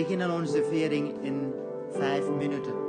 beginnen onze viering in 5 minuten.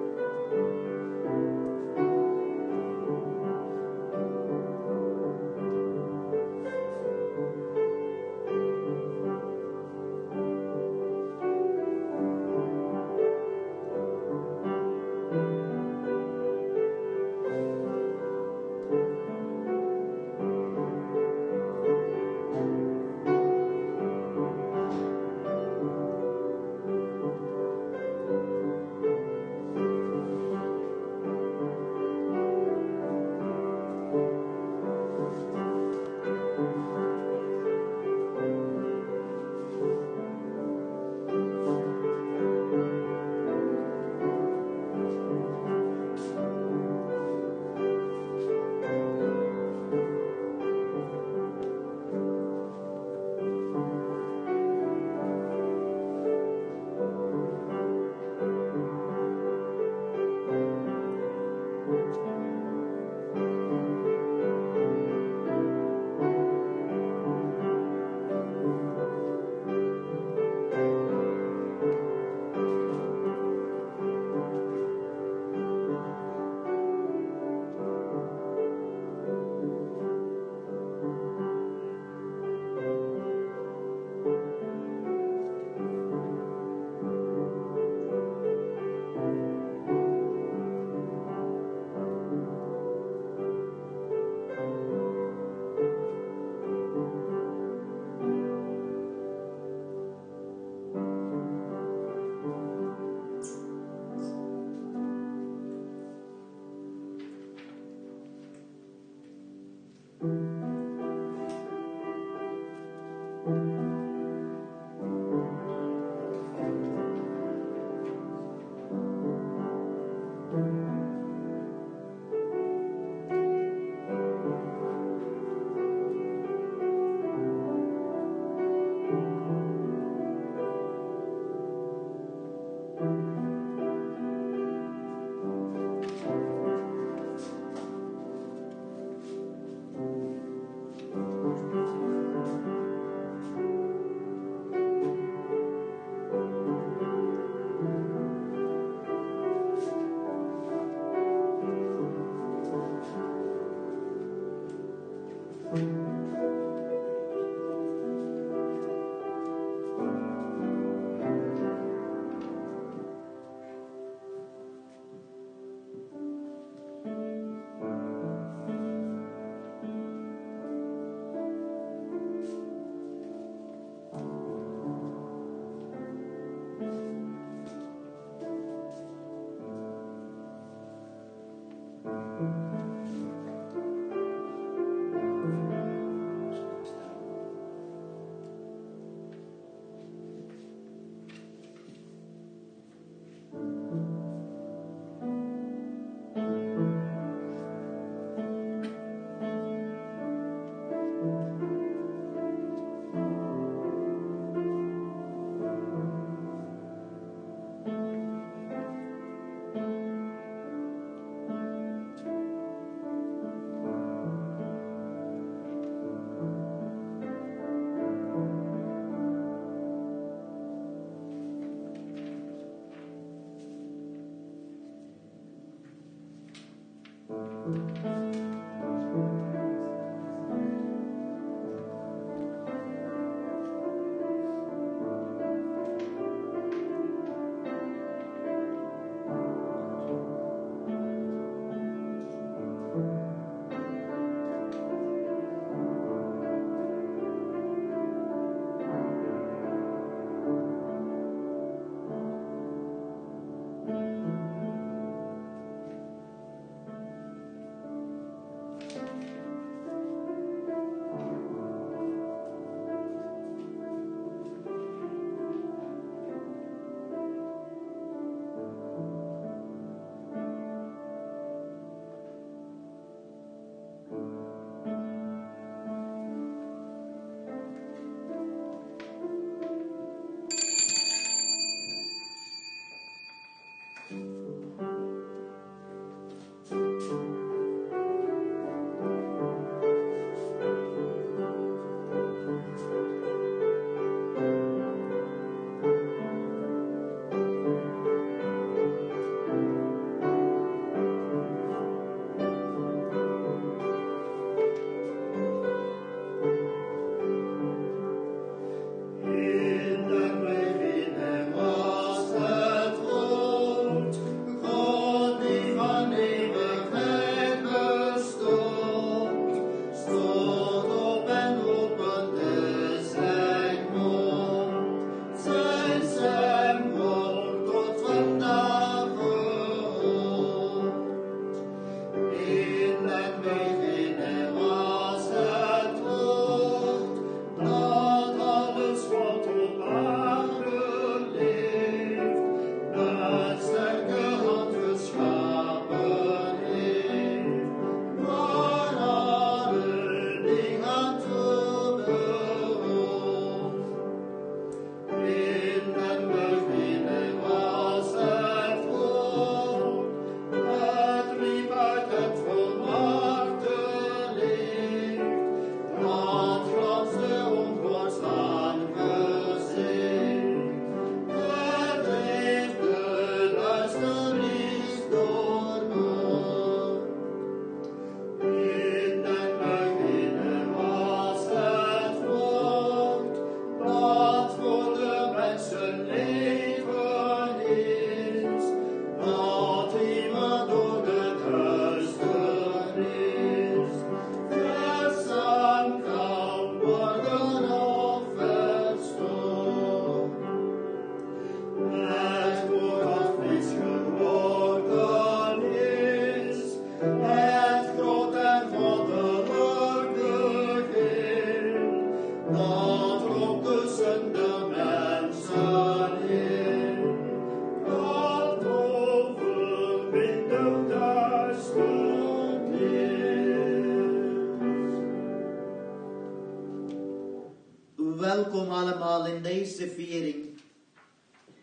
Welkom allemaal in deze viering,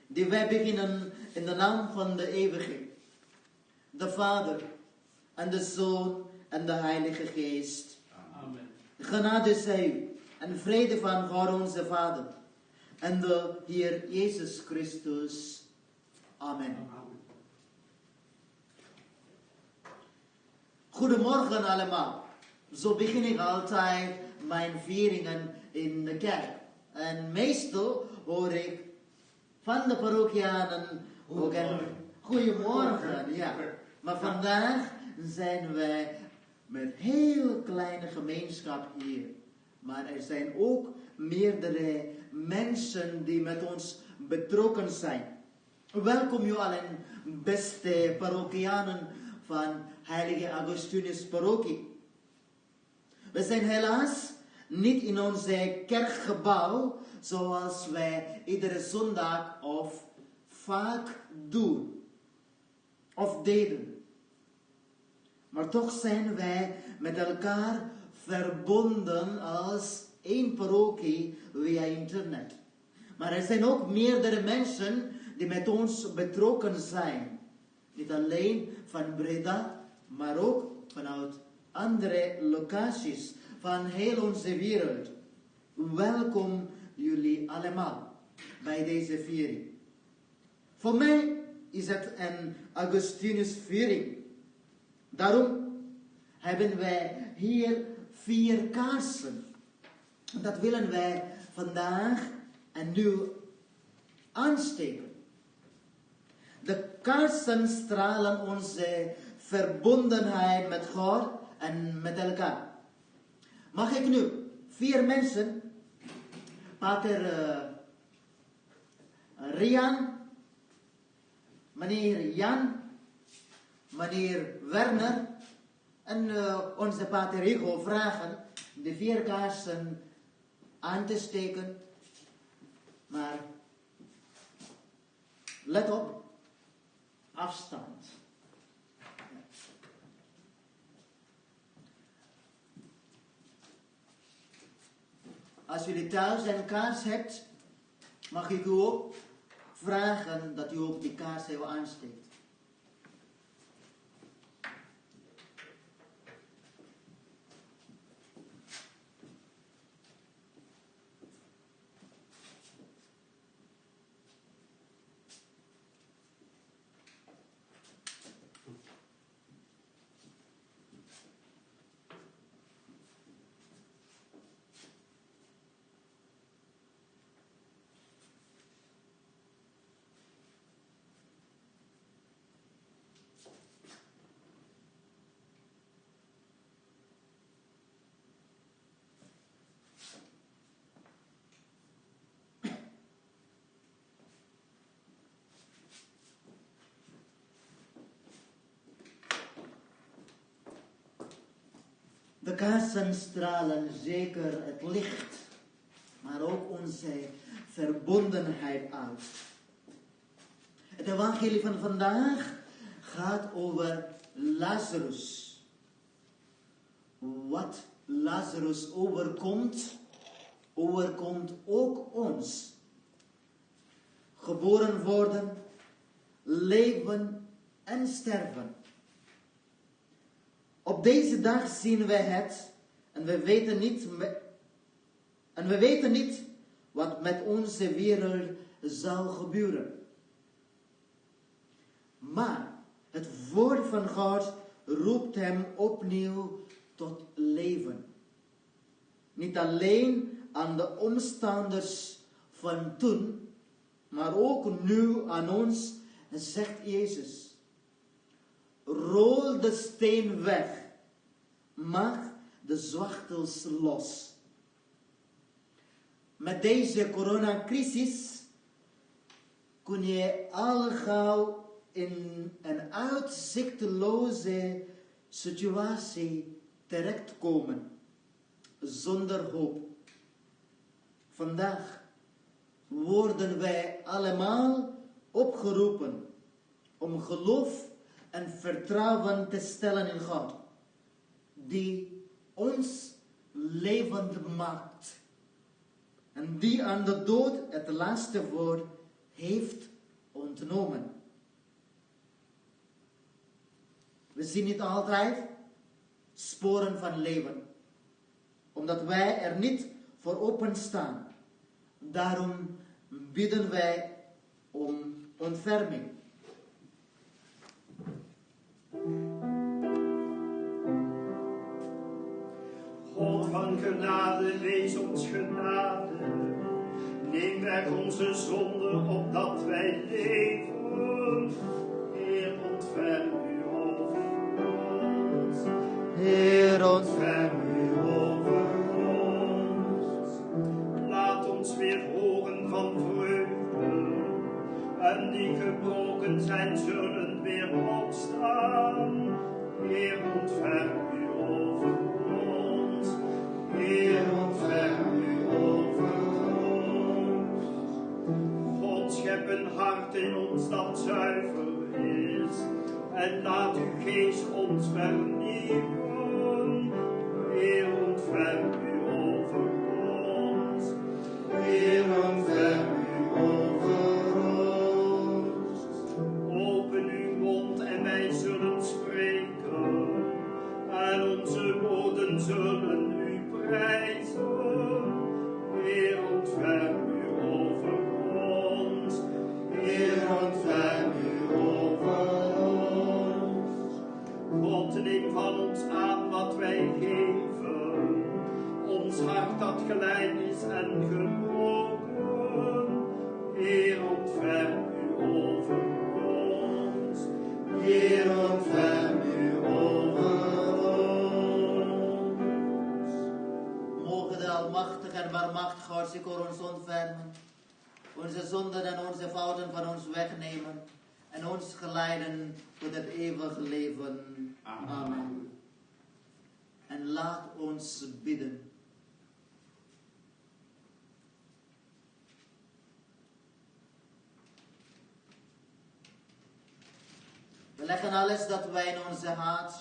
die wij beginnen in de naam van de Eeuwige, de Vader en de Zoon en de Heilige Geest. Amen. Genade zij u en vrede van God onze Vader en de Heer Jezus Christus. Amen. Goedemorgen allemaal. Zo begin ik altijd mijn vieringen in de kerk. En meestal hoor ik van de parochianen ook een goedemorgen. Ja. Maar vandaag zijn wij met heel kleine gemeenschap hier. Maar er zijn ook meerdere mensen die met ons betrokken zijn. Welkom u allen, beste parochianen van heilige Augustinus Parochie. We zijn helaas niet in onze kerkgebouw zoals wij iedere zondag of vaak doen of deden. Maar toch zijn wij met elkaar verbonden als één parochie via internet. Maar er zijn ook meerdere mensen die met ons betrokken zijn. Niet alleen van Breda, maar ook vanuit andere locaties van heel onze wereld. Welkom jullie allemaal bij deze viering. Voor mij is het een Augustinus viering. Daarom hebben wij hier 4 kaarsen. Dat willen wij vandaag en nu aansteken. De kaarsen stralen onze verbondenheid met God en met elkaar. Mag ik nu 4 mensen, pater Rian, meneer Jan, meneer Werner en onze pater Hugo vragen de 4 kaarsen aan te steken. Maar let op, afstand. Als jullie thuis een kaars hebt, mag ik u ook vragen dat u ook die kaars even aansteekt. De kaarsen stralen zeker het licht, maar ook onze verbondenheid uit. Het evangelie van vandaag gaat over Lazarus. Wat Lazarus overkomt, overkomt ook ons. Geboren worden, leven en sterven. Op deze dag zien wij het en we weten niet wat met onze wereld zal gebeuren. Maar het woord van God roept hem opnieuw tot leven. Niet alleen aan de omstanders van toen, maar ook nu aan ons, zegt Jezus. Rol de steen weg. Maak de zwachtels los. Met deze coronacrisis kun je al gauw in een uitzichtloze situatie terechtkomen. Zonder hoop. Vandaag worden wij allemaal opgeroepen om geloof en vertrouwen te stellen in God, die ons levend maakt en die aan de dood het laatste woord heeft ontnomen. We zien niet altijd sporen van leven, omdat wij er niet voor openstaan. Daarom bidden wij om ontferming. God van genade, wees ons genade. Neem weg onze zonden, opdat wij leven. Heer, ontferm u over ons. Heer, ontferm u over ons. Laat ons weer horen van vreugde. En die gebroken zijn, zullen weer opstaan. Heer, ontferm u over ons. Heer, ontferm u over ons. God, schep een hart in ons dat zuiver is. En laat uw geest ons vernieuwen. Heer, ontferm u over ons. Heer, ontferm u over ons. Open uw mond en wij zullen spreken. En onze woorden zullen u prijzen. Heer, ontferm u over ons. Heer, ontferm u over ons. God, neem van ons aan wat wij geven. Ons hart dat klein is en gebroken. Heer, ontferm u over ons. Heer, ontferm u over ons. mogen de almachtige en barmachtige God zich voor ons ontfermen, onze zonden en onze fouten van ons wegnemen en ons geleiden tot het eeuwige leven. Amen. En laat ons bidden. We leggen alles dat wij in onze hart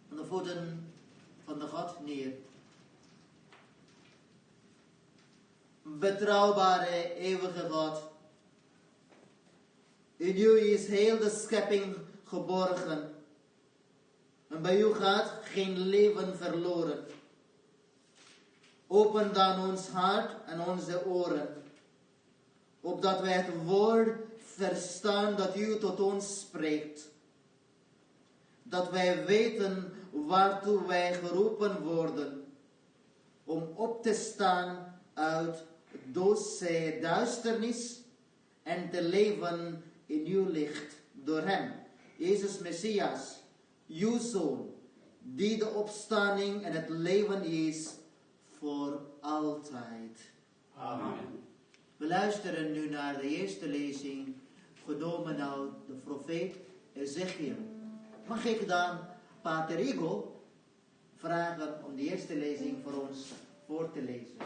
aan de voeten van de God neer. Betrouwbare, eeuwige God, in u is heel de schepping geborgen. En bij u gaat geen leven verloren. Open dan ons hart en onze oren, opdat wij het woord verstaan dat u tot ons spreekt. Dat wij weten waartoe wij geroepen worden, om op te staan uit doodse duisternis en te leven in uw licht door hem, Jezus Messias, uw Zoon, die de opstanding en het leven is voor altijd. Amen. We luisteren nu naar de eerste lezing, genomen uit de profeet Ezechiel. Mag ik dan Pater Igo vragen om de eerste lezing voor ons voor te lezen?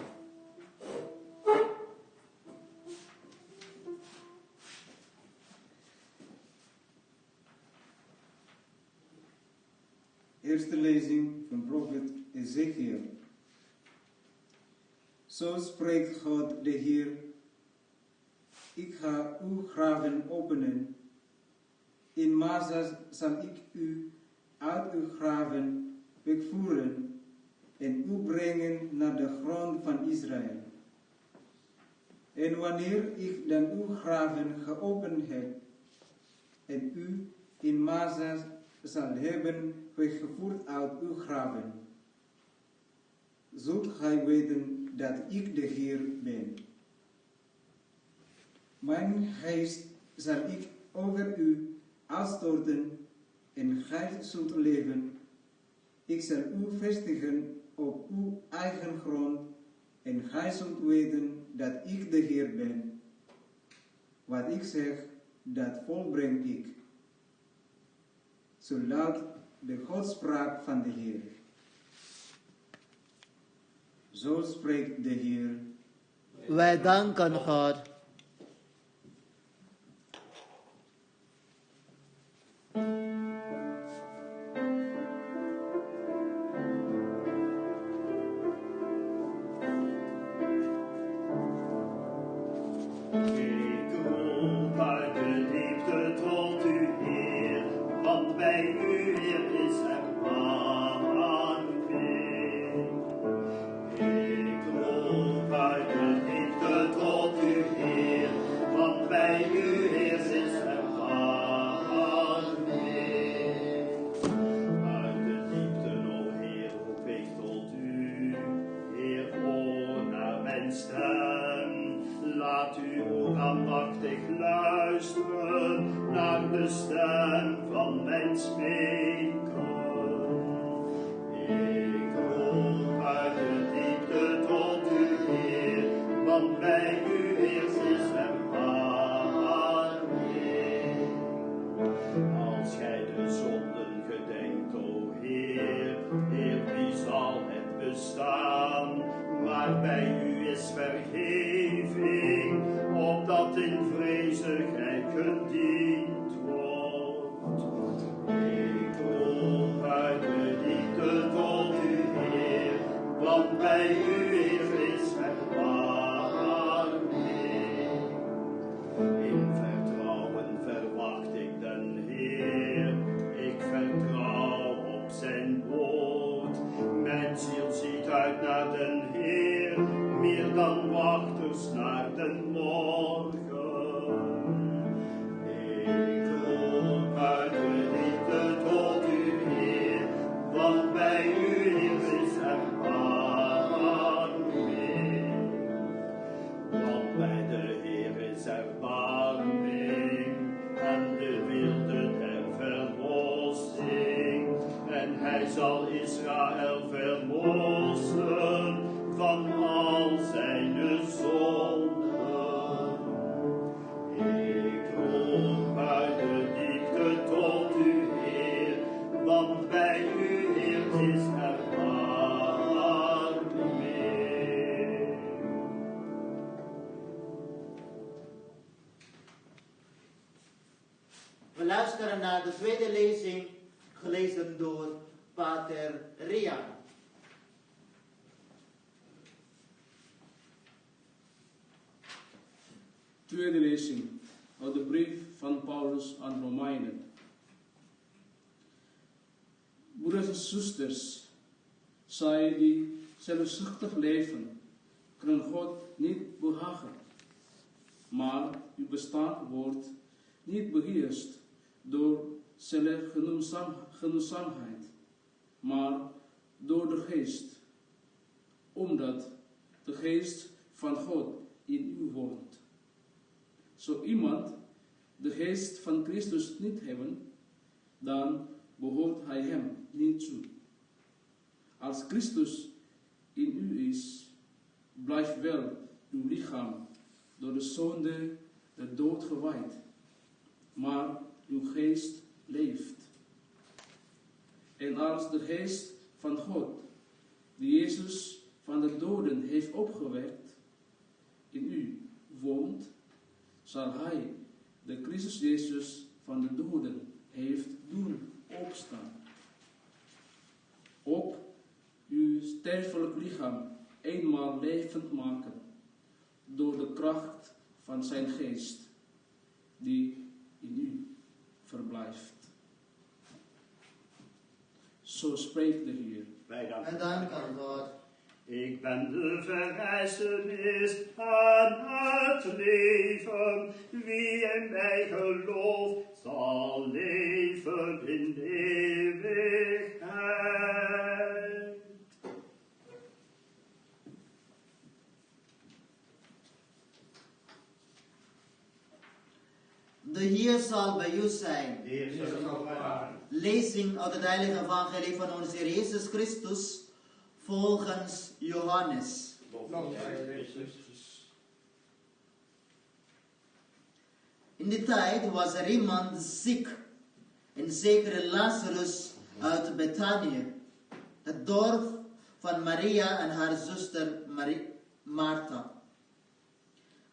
Eerste lezing van profeet Ezechiel. Zo spreekt God de Heer: ik ga uw graven openen. In Massa zal ik u uit uw graven wegvoeren en u brengen naar de grond van Israël. En wanneer ik dan uw graven geopend heb en u in Massa zal hebben weggevoerd uit uw graven, zult gij weten dat ik de Heer ben. Mijn geest zal ik over u uitstorten en gij zult leven. Ik zal u vestigen op uw eigen grond en gij zult weten dat ik de Heer ben. Wat ik zeg, dat volbreng ik. Zo luidt de Godspraak van de Heer. Zo spreekt de Heer. Wij danken God. de stem van mijn smeken. Ik roep uit de diepte tot u, Heer, want bij u eerst is ervaring. Als gij de zonden gedenkt, o Heer, wie zal het bestaan? Maar bij u is vergeving, opdat in vrezen gij gediend wordt. Ik roep uit de diepte tot u, Heer, want bij u is ervaring. In vertrouwen verwacht ik den Heer, ik vertrouw op zijn woord. Mijn ziel ziet uit naar den Heer, meer dan wachters naar den morgen. Ik roep uit de diepte tot u, Heer, want bij u is ervaring. Want bij de Heer is erbarming en de wilde der verlossing. En hij zal Israël verlossen van al zijn zonden. Ik roep uit de diepte tot u, Heer, want bij u, Heer, is erbarming. We luisteren naar de tweede lezing, gelezen door Pater Rian. Tweede lezing uit de brief van Paulus aan Romeinen. Broeders en zusters, zij die zelfzuchtig leven, kunnen God niet behagen. Maar uw bestaan wordt niet beheerst door zelfgenoegzaamheid, maar door de geest, omdat de geest van God in u woont. Zo iemand de geest van Christus niet hebben, dan behoort hij hem niet toe. Als Christus in u is, blijft wel uw lichaam door de zonde de dood gewijd, maar uw geest leeft. En als de geest van God, die Jezus van de doden heeft opgewekt, in u woont, zal hij de Christus Jezus van de doden heeft doen opstaan. Ook uw sterfelijk lichaam eenmaal levend maken, door de kracht van zijn geest, die in u verblijft. Zo spreekt de Heer. Wij danken En dank aan God. Ik ben de verrijzenis aan het leven. Wie in mij gelooft, zal leven in de eeuwigheid. De Heer zal bij u zijn. De Heer is gekomen. Lezing uit het heilige evangelie van onze Heer Jezus Christus volgens Johannes. In die tijd was er iemand ziek, een zekere Lazarus uit Bethanië, het dorp van Maria en haar zuster Martha.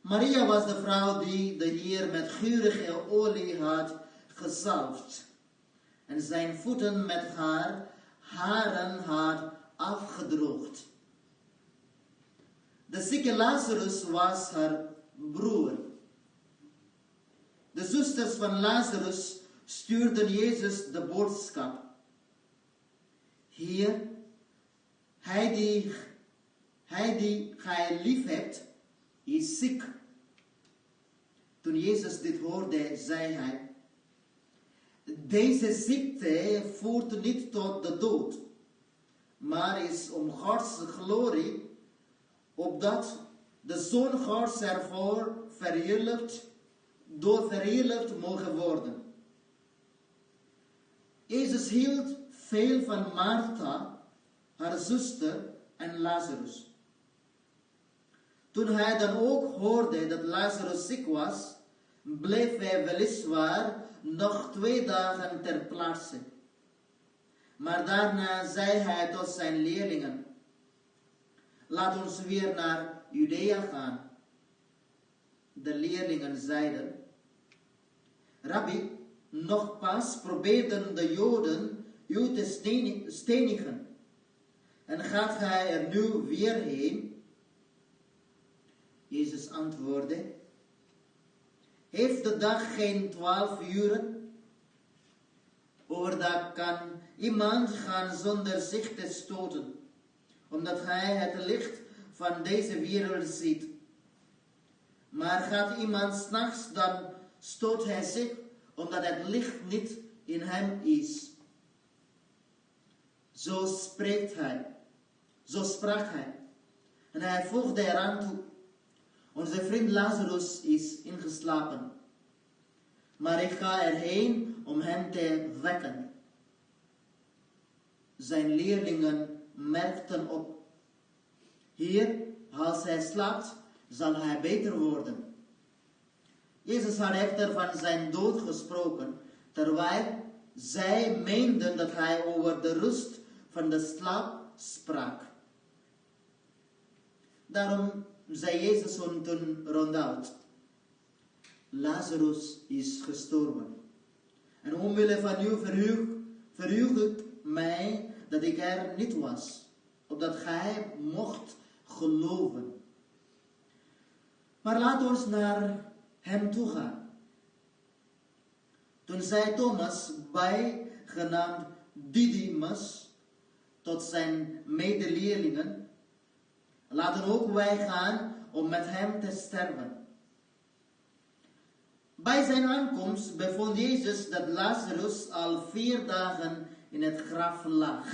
Maria was de vrouw die de Heer met geurige olie had gezalfd en zijn voeten met haar haren had afgedroogd. De zieke Lazarus was haar broer. De zusters van Lazarus stuurden Jezus de boodschap: Heer, hij die gij lief hebt, is ziek. Toen Jezus dit hoorde, zei hij: Deze ziekte voert niet tot de dood, maar is om Gods glorie, opdat de Zoon Gods ervoor verheerlijkt mogen worden. Jezus hield veel van Martha, haar zuster en Lazarus. Toen hij dan ook hoorde dat Lazarus ziek was, bleef hij weliswaar nog 2 dagen ter plaatse. Maar daarna zei hij tot zijn leerlingen: laat ons weer naar Judea gaan. De leerlingen zeiden: Rabbi, nog pas probeerden de Joden u te stenigen. En gaat gij er nu weer heen? Jezus antwoordde: heeft de dag geen 12 uren? Overdag kan iemand gaan zonder zich te stoten, omdat hij het licht van deze wereld ziet. Maar gaat iemand 's nachts, dan stoot hij zich, omdat het licht niet in hem is. Zo sprak hij. En hij voegde eraan toe: onze vriend Lazarus is ingeslapen, maar ik ga erheen om hem te wekken. Zijn leerlingen merkten op: Heer, als hij slaapt, zal hij beter worden. Jezus had echter van zijn dood gesproken, terwijl zij meenden dat hij over de rust van de slaap sprak. Daarom zei Jezus toen ronduit: Lazarus is gestorven. En omwille van u verheug ik mij dat ik er niet was, opdat gij mocht geloven. Maar laat ons naar hem toe gaan. Toen zei Thomas, bijgenaamd Didymus, tot zijn medeleerlingen: laten ook wij gaan om met hem te sterven. Bij zijn aankomst bevond Jezus dat Lazarus al 4 dagen in het graf lag.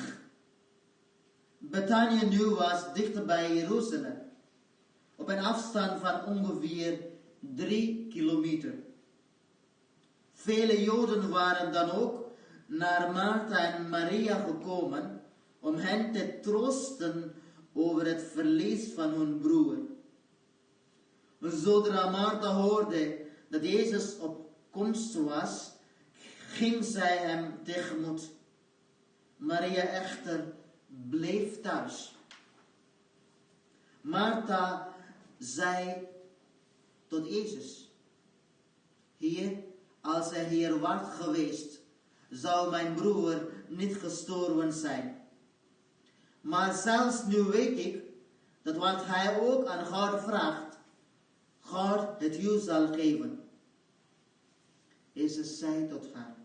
Betanië nu was dicht bij Jeruzalem, op een afstand van ongeveer 3 kilometer. Vele Joden waren dan ook naar Martha en Maria gekomen om hen te troosten over het verlies van hun broer. Zodra Martha hoorde dat Jezus op komst was, ging zij hem tegemoet. Maria echter bleef thuis. Martha zei tot Jezus: Heer, als hij hier was geweest, zou mijn broer niet gestorven zijn. Maar zelfs nu weet ik dat wat hij ook aan God vraagt, God het u zal geven. Jezus zei tot haar: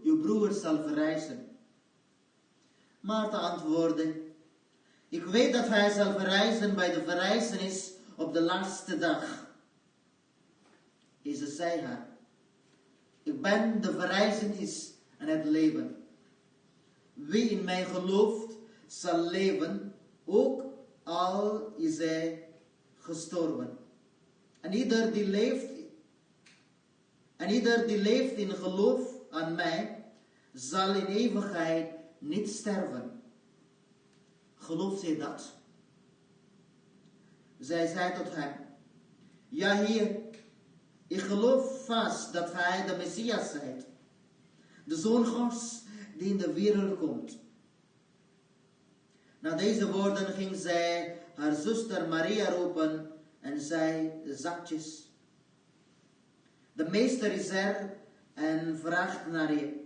uw broer zal verrijzen. Martha antwoordde: ik weet dat hij zal verrijzen bij de verrijzenis op de laatste dag. Jezus zei haar: ik ben de verrijzenis en het leven. Wie in mij gelooft, zal leven, ook al is hij gestorven. En ieder die leeft in geloof aan mij, zal in eeuwigheid niet sterven. Gelooft zij dat? Zij zei tot hem: ja, Heer, ik geloof vast dat hij de Messias zijt, de Zoon Gods die in de wereld komt. Na deze woorden ging zij haar zuster Maria roepen en zei zachtjes: de meester is er en vraagt naar je.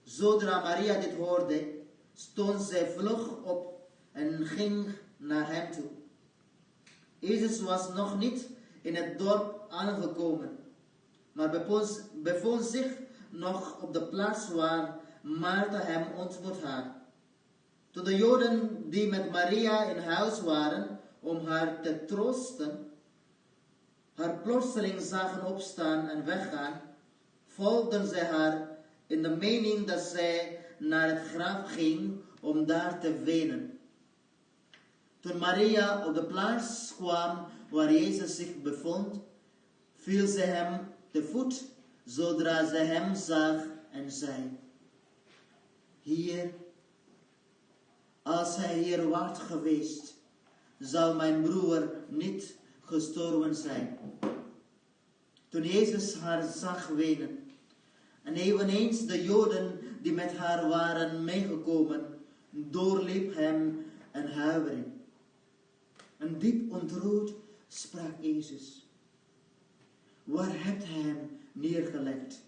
Zodra Maria dit hoorde, stond zij vlug op en ging naar hem toe. Jezus was nog niet in het dorp aangekomen, maar bevond zich nog op de plaats waar Martha hem ontmoet had. Toen de Joden die met Maria in huis waren om haar te troosten, haar plotseling zagen opstaan en weggaan, volgden zij haar in de mening dat zij naar het graf ging om daar te wenen. Toen Maria op de plaats kwam waar Jezus zich bevond, viel zij hem te voet zodra zij hem zag en zei: Heer, als hij hier was geweest, zou mijn broer niet gestorven zijn. Toen Jezus haar zag wenen, en eveneens de Joden die met haar waren meegekomen, doorliep hem een huivering. En diep ontroerd sprak Jezus: Waar hebt gij hem neergelegd?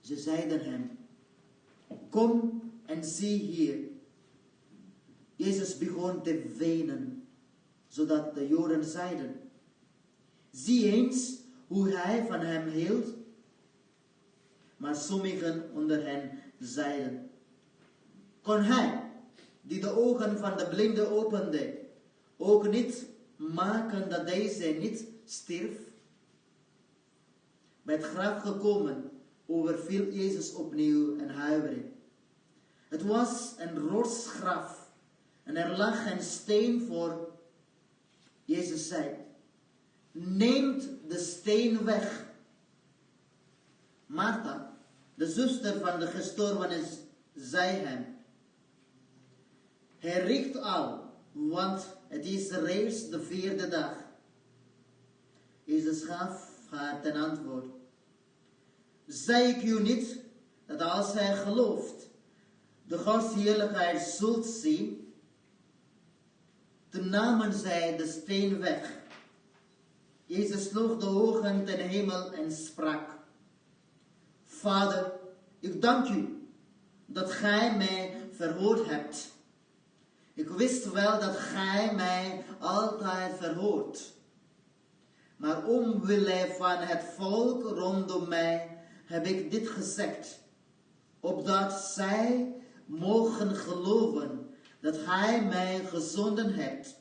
Ze zeiden hem: Kom en zie hier. Jezus begon te wenen, zodat de Joden zeiden: Zie eens hoe hij van hem hield. Maar sommigen onder hen zeiden: Kon hij, die de ogen van de blinde opende, ook niet maken dat deze niet stierf? Bij het graf gekomen, overviel Jezus opnieuw een huivering. Het was een rotsgraf en er lag een steen voor. Jezus zei: Neemt de steen weg. Martha, de zuster van de gestorvene, zei hem: Hij riekt al, want het is reeds de 4e dag. Jezus gaf haar ten antwoord: Zei ik u niet, dat als hij gelooft, de Gods heerlijkheid zult zien? Toen namen zij de steen weg. Jezus sloeg de ogen ten hemel en sprak: Vader, ik dank u dat gij mij verhoord hebt. Ik wist wel dat gij mij altijd verhoort. Maar omwille van het volk rondom mij heb ik dit gezegd, opdat zij mogen geloven dat gij mij gezonden hebt.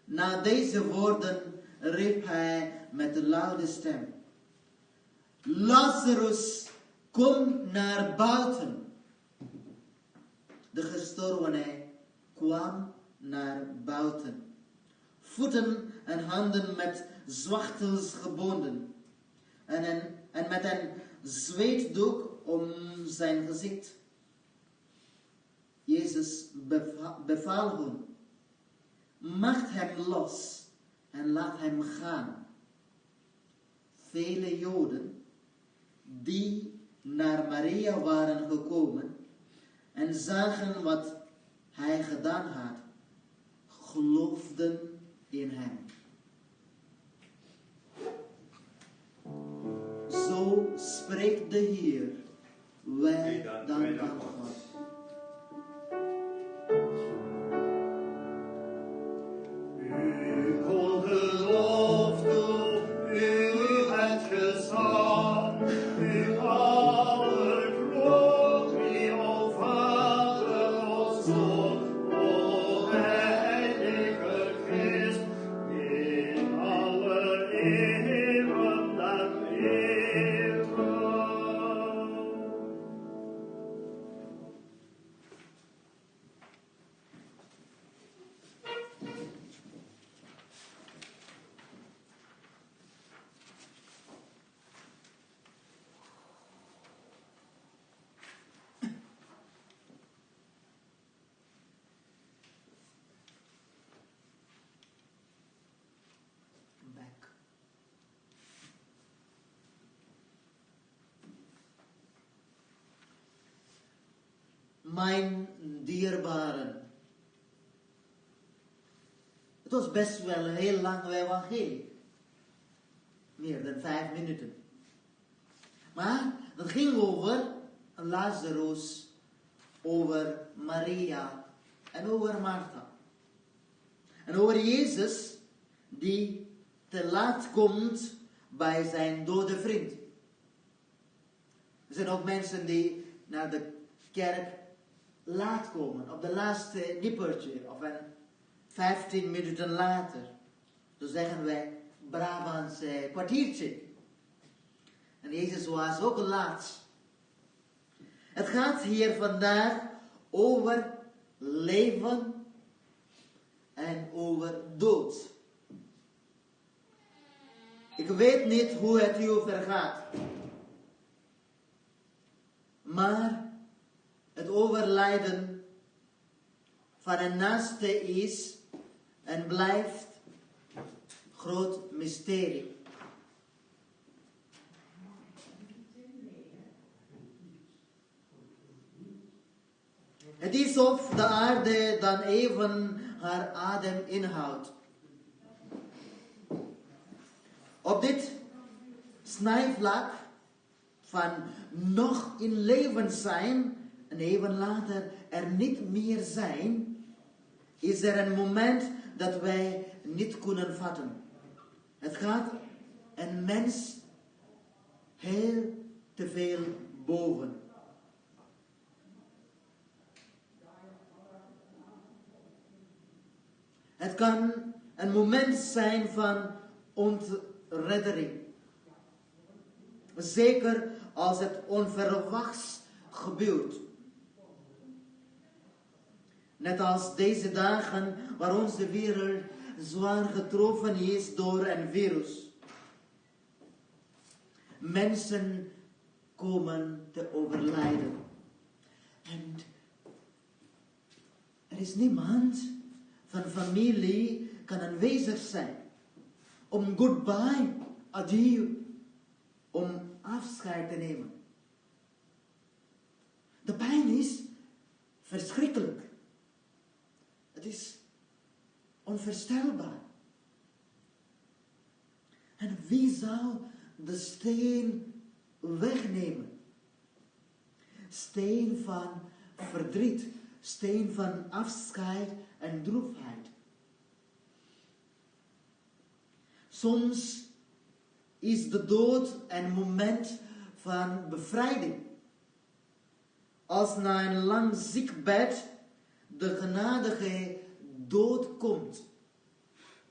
Na deze woorden riep hij met een luide stem: Lazarus, kom naar buiten. De gestorvene kwam naar buiten, voeten en handen met zwachtels gebonden en met een zweetdoek om zijn gezicht. Jezus beval hun: Maakt hem los en laat hem gaan. Vele Joden die naar Maria waren gekomen en zagen wat hij gedaan had, geloofden in hem. Zo spreekt de Heer. Wij danken God. U ongelooft toe, u hebt gezag, u alle glorie, o Vader, o Zoon, o Heilige Geest, in alle eeuwen en eeuwen. Back. Mijn dierbaren. Het was best wel een heel lang evangelie. Meer dan 5 minuten. Maar dat ging over Lazarus, over Maria en over Martha. En over Jezus die te laat komt bij zijn dode vriend. Er zijn ook mensen die naar de kerk laat komen, op de laatste nippertje, of een 15 minuten later. Dan zeggen wij Brabantse kwartiertje. En Jezus was ook laat. Het gaat hier vandaag over leven en over dood. Ik weet niet hoe het u vergaat. Maar het overlijden van een naaste is en blijft groot mysterie. Het is of de aarde dan even haar adem inhoudt. Op dit snijvlak van nog in leven zijn en even later er niet meer zijn, is er een moment dat wij niet kunnen vatten. Het gaat een mens heel te veel boven. Het kan een moment zijn van ontreddering. Zeker als het onverwachts gebeurt. Net als deze dagen waar onze wereld zwaar getroffen is door een virus. Mensen komen te overlijden. En er is niemand van familie kan aanwezig zijn. Om goodbye, adieu, om afscheid te nemen. De pijn is verschrikkelijk. Het is onvoorstelbaar. En wie zou de steen wegnemen? Steen van verdriet, steen van afscheid en droefheid. Soms is de dood een moment van bevrijding. Als na een lang ziekbed de genadige dood komt.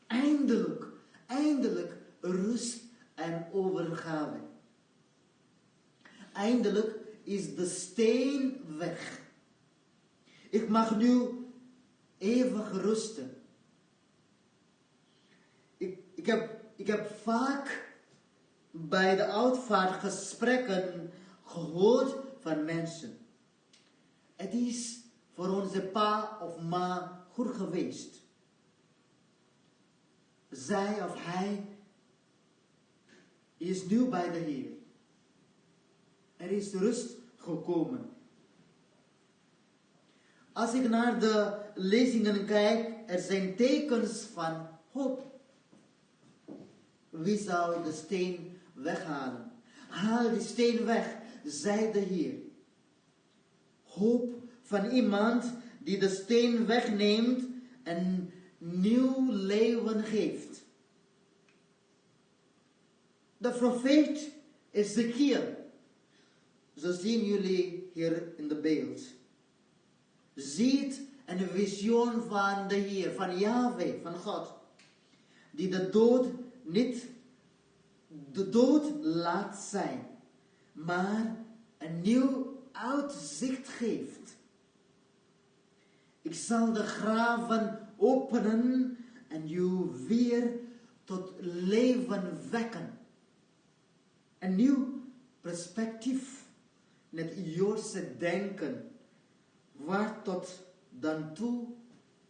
Eindelijk rust en overgave. Eindelijk is de steen weg. Ik mag nu even rusten. Ik heb vaak bij de uitvaartgesprekken gehoord van mensen. Het is voor onze pa of ma goed geweest. Zij of hij is nu bij de Heer. Er is rust gekomen. Als ik naar de lezingen kijk, er zijn tekens van hoop. Wie zou de steen weghalen? Haal die steen weg, zei de Heer. Hoop van iemand die de steen wegneemt en nieuw leven geeft. De profeet Ezekiel, zo zien jullie hier in de beeld, ziet een visioen van de Heer, van Yahweh, van God, die de dood laat zijn, maar een nieuw uitzicht geeft. Ik zal de graven openen en u weer tot leven wekken. Een nieuw perspectief in het Joodse denken, waar tot dan toe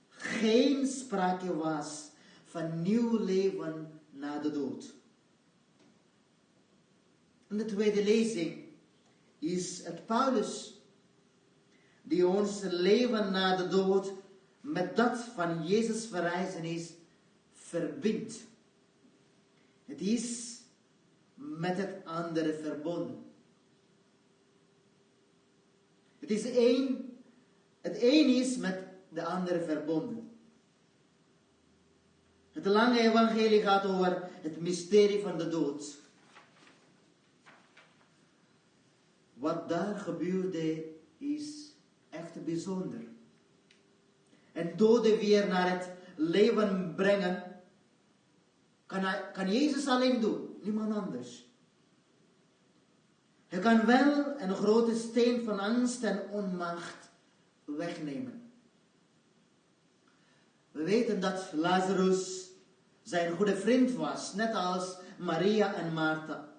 geen sprake was van nieuw leven na de dood. En de tweede lezing is het Paulus, die ons leven na de dood met dat van Jezus verrijzenis verbindt. Het is met het andere verbonden. Het een is met de andere verbonden. Het lange evangelie gaat over het mysterie van de dood. Wat daar gebeurde is echt bijzonder. En doden weer naar het leven brengen, kan Jezus alleen doen, niemand anders. Hij kan wel een grote steen van angst en onmacht wegnemen. We weten dat Lazarus zijn goede vriend was, net als Maria en Martha.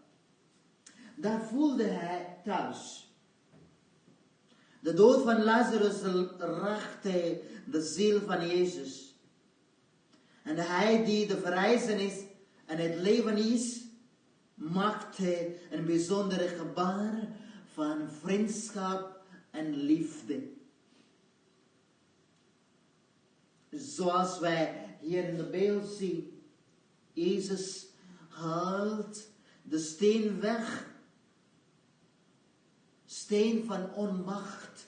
Daar voelde hij thuis. De dood van Lazarus raakte de ziel van Jezus. En hij die de verrijzenis en het leven is, maakte een bijzondere gebaar van vriendschap en liefde. Zoals wij hier in de beeld zien, Jezus haalt de steen weg. Steen van onmacht,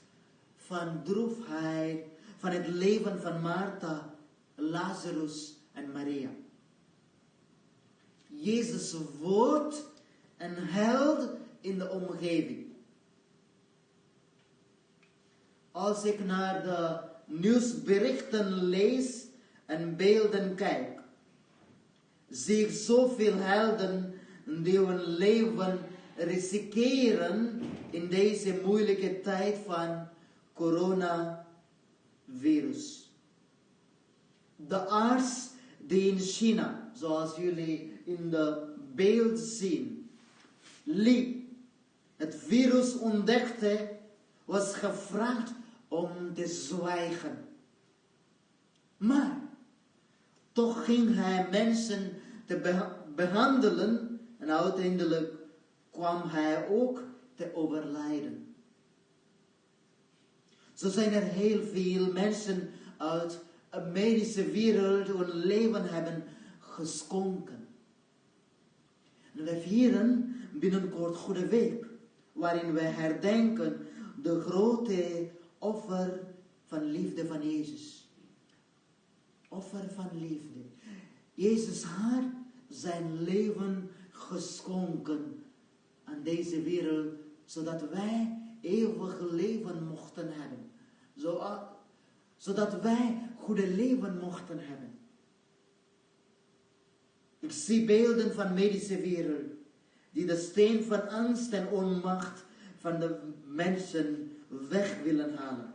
van droefheid, van het leven van Martha, Lazarus en Maria. Jezus wordt een held in de omgeving. Als ik naar de nieuwsberichten lees en beelden kijk, zie ik zoveel helden die hun leven riskeren in deze moeilijke tijd van coronavirus. De arts die in China, zoals jullie in de beeld zien, liep, het virus ontdekte, was gevraagd om te zwijgen. Maar toch ging hij mensen te behandelen en uiteindelijk kwam hij ook te overlijden. Zo zijn er heel veel mensen uit de medische wereld hun leven hebben geschonken. En wij vieren binnenkort Goede Week, waarin wij herdenken de grote offer van liefde van Jezus. Offer van liefde. Jezus had zijn leven geschonken aan deze wereld, zodat wij eeuwig leven mochten hebben. Zodat wij goede leven mochten hebben. Ik zie beelden van medische wereld, die de steen van angst en onmacht van de mensen weg willen halen.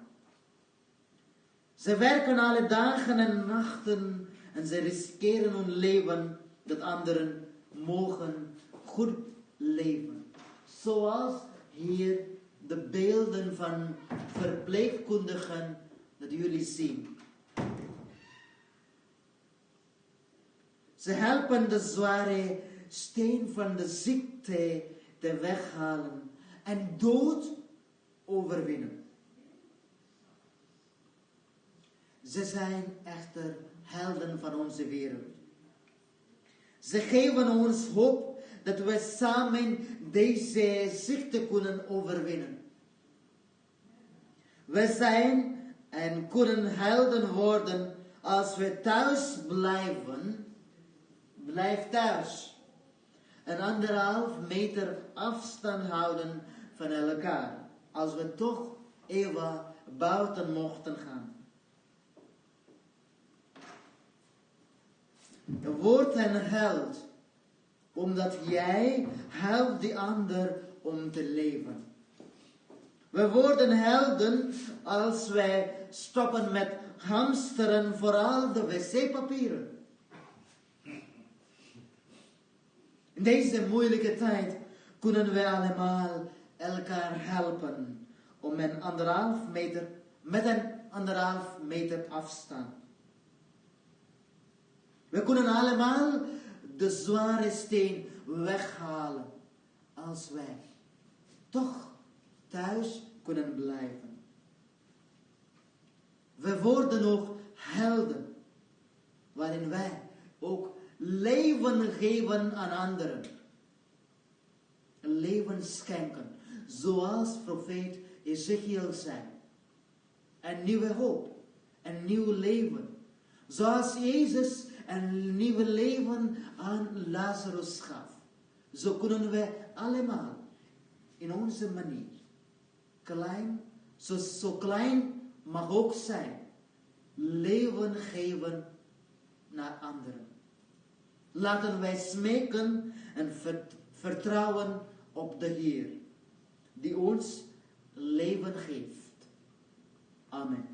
Ze werken alle dagen en nachten en ze riskeren hun leven dat anderen mogen goed leven. Zoals hier de beelden van verpleegkundigen dat jullie zien. Ze helpen de zware steen van de ziekte te weghalen en dood overwinnen. Ze zijn echter helden van onze wereld. Ze geven ons hoop dat we samen deze ziekte kunnen overwinnen. We zijn en kunnen helden worden als we thuis blijven. Blijf thuis. En 1,5 meter afstand houden van elkaar. Als we toch even buiten mochten gaan. Je wordt een held, omdat jij helpt die ander om te leven. We worden helden als wij stoppen met hamsteren, vooral de wc-papieren. In deze moeilijke tijd kunnen we allemaal elkaar helpen om met een 1,5 meter afstand. We kunnen allemaal de zware steen weghalen als wij toch thuis kunnen blijven. We worden ook helden, waarin wij ook leven geven aan anderen. Een leven schenken, zoals profeet Ezekiel zei. Een nieuwe hoop, een nieuw leven. Zoals Jezus een nieuw leven aan Lazarus gaf. Zo kunnen we allemaal in onze manier, klein, zo klein mag ook zijn, leven geven naar anderen. Laten wij smeken en vertrouwen op de Heer, die ons leven geeft. Amen.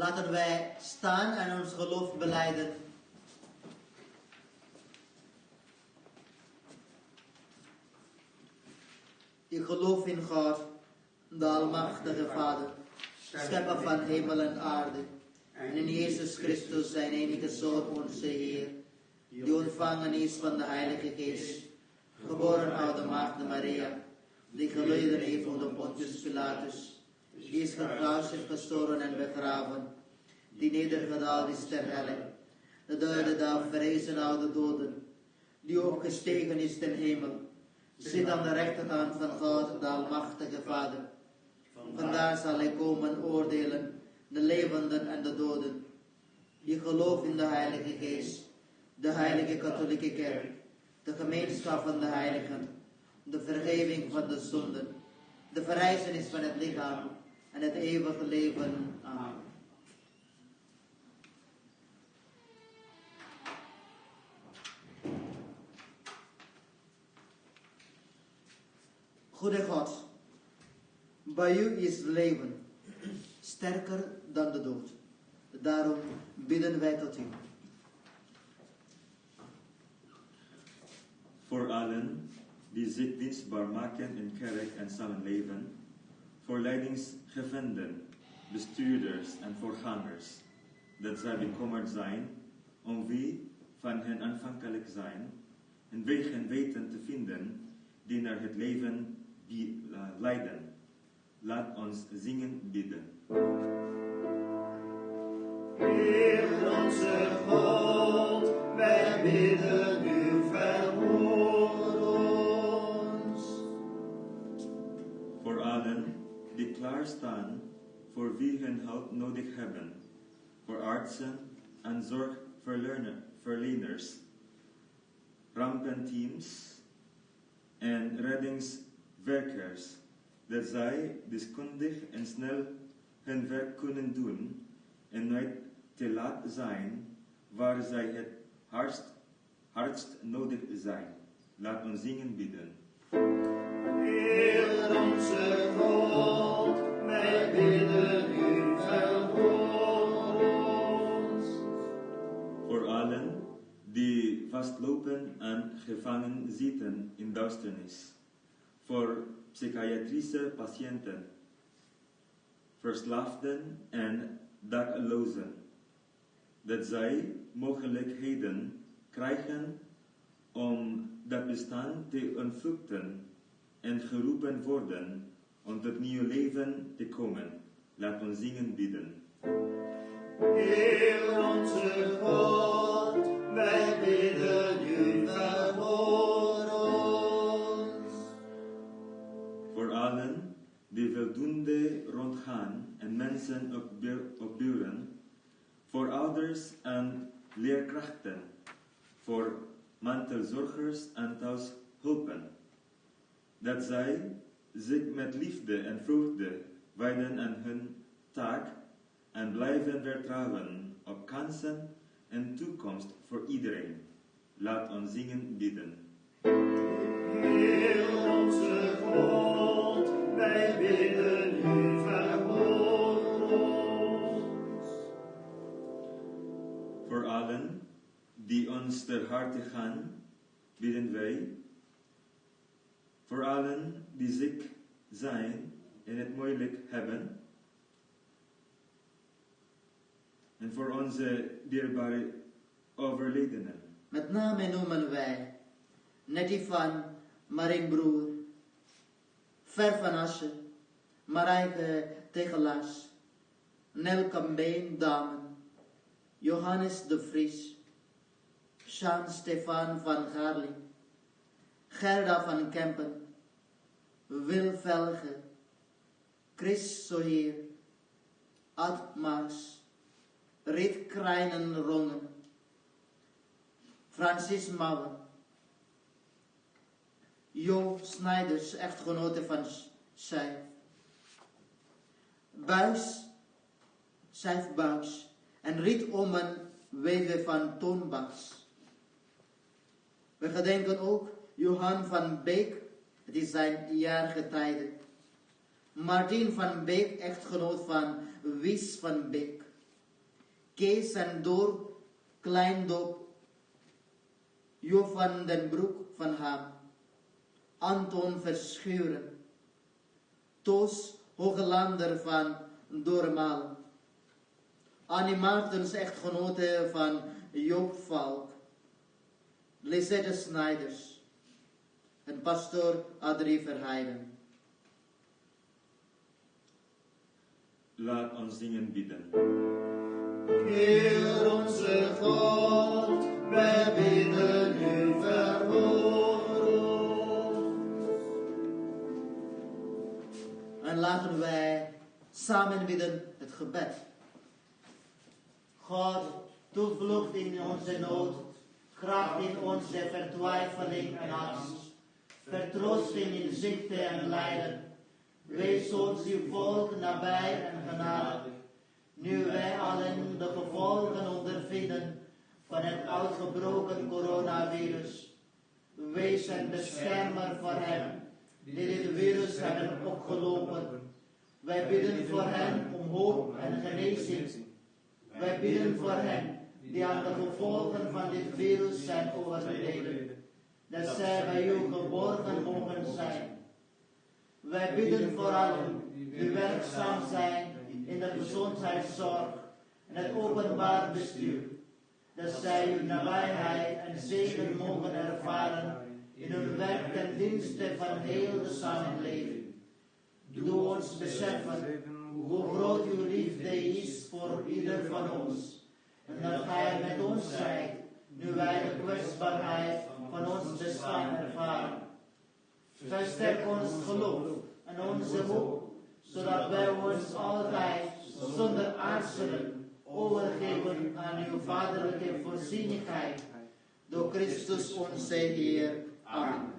Laten wij staan en ons geloof belijden. Ik geloof in God, de Almachtige Vader, schepper van hemel en aarde, en in Jezus Christus, zijn enige Zoon, onze Heer, die ontvangen is van de Heilige Geest, geboren uit de Maagd Maria, die geleden heeft onder Pontius Pilatus, die is gekruisigd, gestorven en begraven, die nedergedaald is ter helle, de derde dag verrezen uit de doden, die opgestegen is ten hemel, zit aan de rechterhand van God, de Almachtige Vader. Vandaar zal hij komen oordelen, de levenden en de doden. Je gelooft in de Heilige Geest, de Heilige Katholieke Kerk, de gemeenschap van de heiligen, de vergeving van de zonden, de verrijzenis van het lichaam en het eeuwige leven. Amen. Goede God, bij u is leven sterker dan de dood. Daarom bidden wij tot u. Voor allen die zich dienstbaar maken in kerk en samenleven, voor leidingsgevenden, bestuurders en voorgangers, dat zij bekommerd zijn om wie van hen aanvankelijk zijn, en wegen weten te vinden die naar het leven leiden. Laat ons zingen bidden. Heer onze God, wij bidden u, verhoor ons. Voor allen die klaarstaan voor wie hun hulp nodig hebben, voor artsen en zorgverleners, rampenteams en reddingswerkers, dat zij deskundig en snel hun werk kunnen doen en nooit te laat zijn waar zij het hardst nodig zijn. Laat ons zingen bidden. Heer onze God, wij bidden u, verhoor ons. Voor allen die vastlopen en gevangen zitten in duisternis, voor psychiatrische patiënten, verslaafden en daklozen, dat zij mogelijkheden krijgen om dat bestaan te ontvluchten en geroepen worden om tot nieuw leven te komen. Laat ons zingen bidden. Heer onze God, wij bidden u, verhoor ons. Voor allen die voldoende rondgaan en mensen opburen, voor ouders en leerkrachten, voor mantelzorgers en thuishulpen, dat zij zich met liefde en vreugde wijden aan hun taak en blijven vertrouwen op kansen en toekomst voor iedereen. Laat ons zingen bidden. Heer onze God, wij bidden u, verhoor ons. Voor allen die ons ter harte gaan, bidden wij. Voor allen die ziek zijn en het moeilijk hebben. En voor onze dierbare overledenen. Met name noemen wij Nettie van Marinbroer, Ver van Assen, Marijke Tegelaas, Nel Kambeen Damen, Johannes de Vries, Jean Stefan van Gaarling, Gerda van Kempen, Wil Velge, Chris Soheer, Ad Maas, Rit Krijnen-Rongen, Francis Mouwen, Jo Snijders, echtgenote van Sijf, Sijf Buis en Riet Omen, weduwe van Toonbaks. We gedenken ook Johan van Beek, het is zijn jarige tijden. Martin van Beek, echtgenoot van Wies van Beek. Kees en Door Kleindop, Jo van den Broek van Ham, Anton Verschuren, Toos Hogelander van Doormaal, Annie Maartens, echtgenote van Joop Valk, Lisette Snijders en pastoor Adrie Verheijden. Laat ons zingen bidden. Heer onze God, wij bidden u verhoor ons. En laten wij samen bidden het gebed. God, toevlucht in onze nood, kracht in onze vertwijfeling en angst, vertroosting in ziekte en lijden. Wees ons uw volk nabij en genadig, nu wij allen de gevolgen ondervinden van het uitgebroken coronavirus. Wees een beschermer voor hen die dit virus hebben opgelopen. Wij bidden voor hen om hoop en genezing. Wij bidden voor hen die aan de gevolgen van dit virus zijn overleden, dat zij bij u geborgen mogen zijn. Wij bidden voor allen die werkzaam zijn in de gezondheidszorg en het openbaar bestuur, dat zij uw nabijheid en zegen mogen ervaren in hun werk ten dienste van heel de samenleving. Doe ons beseffen hoe groot uw liefde is voor ieder van ons, en dat gij met ons zijt, nu wij de kwetsbaarheid van ons bestaan ervaren. Versterk ons geloof en onze hoop, zodat wij ons altijd zonder aarzelen overgeven aan uw vaderlijke voorzienigheid. Door Christus onze Heer. Amen.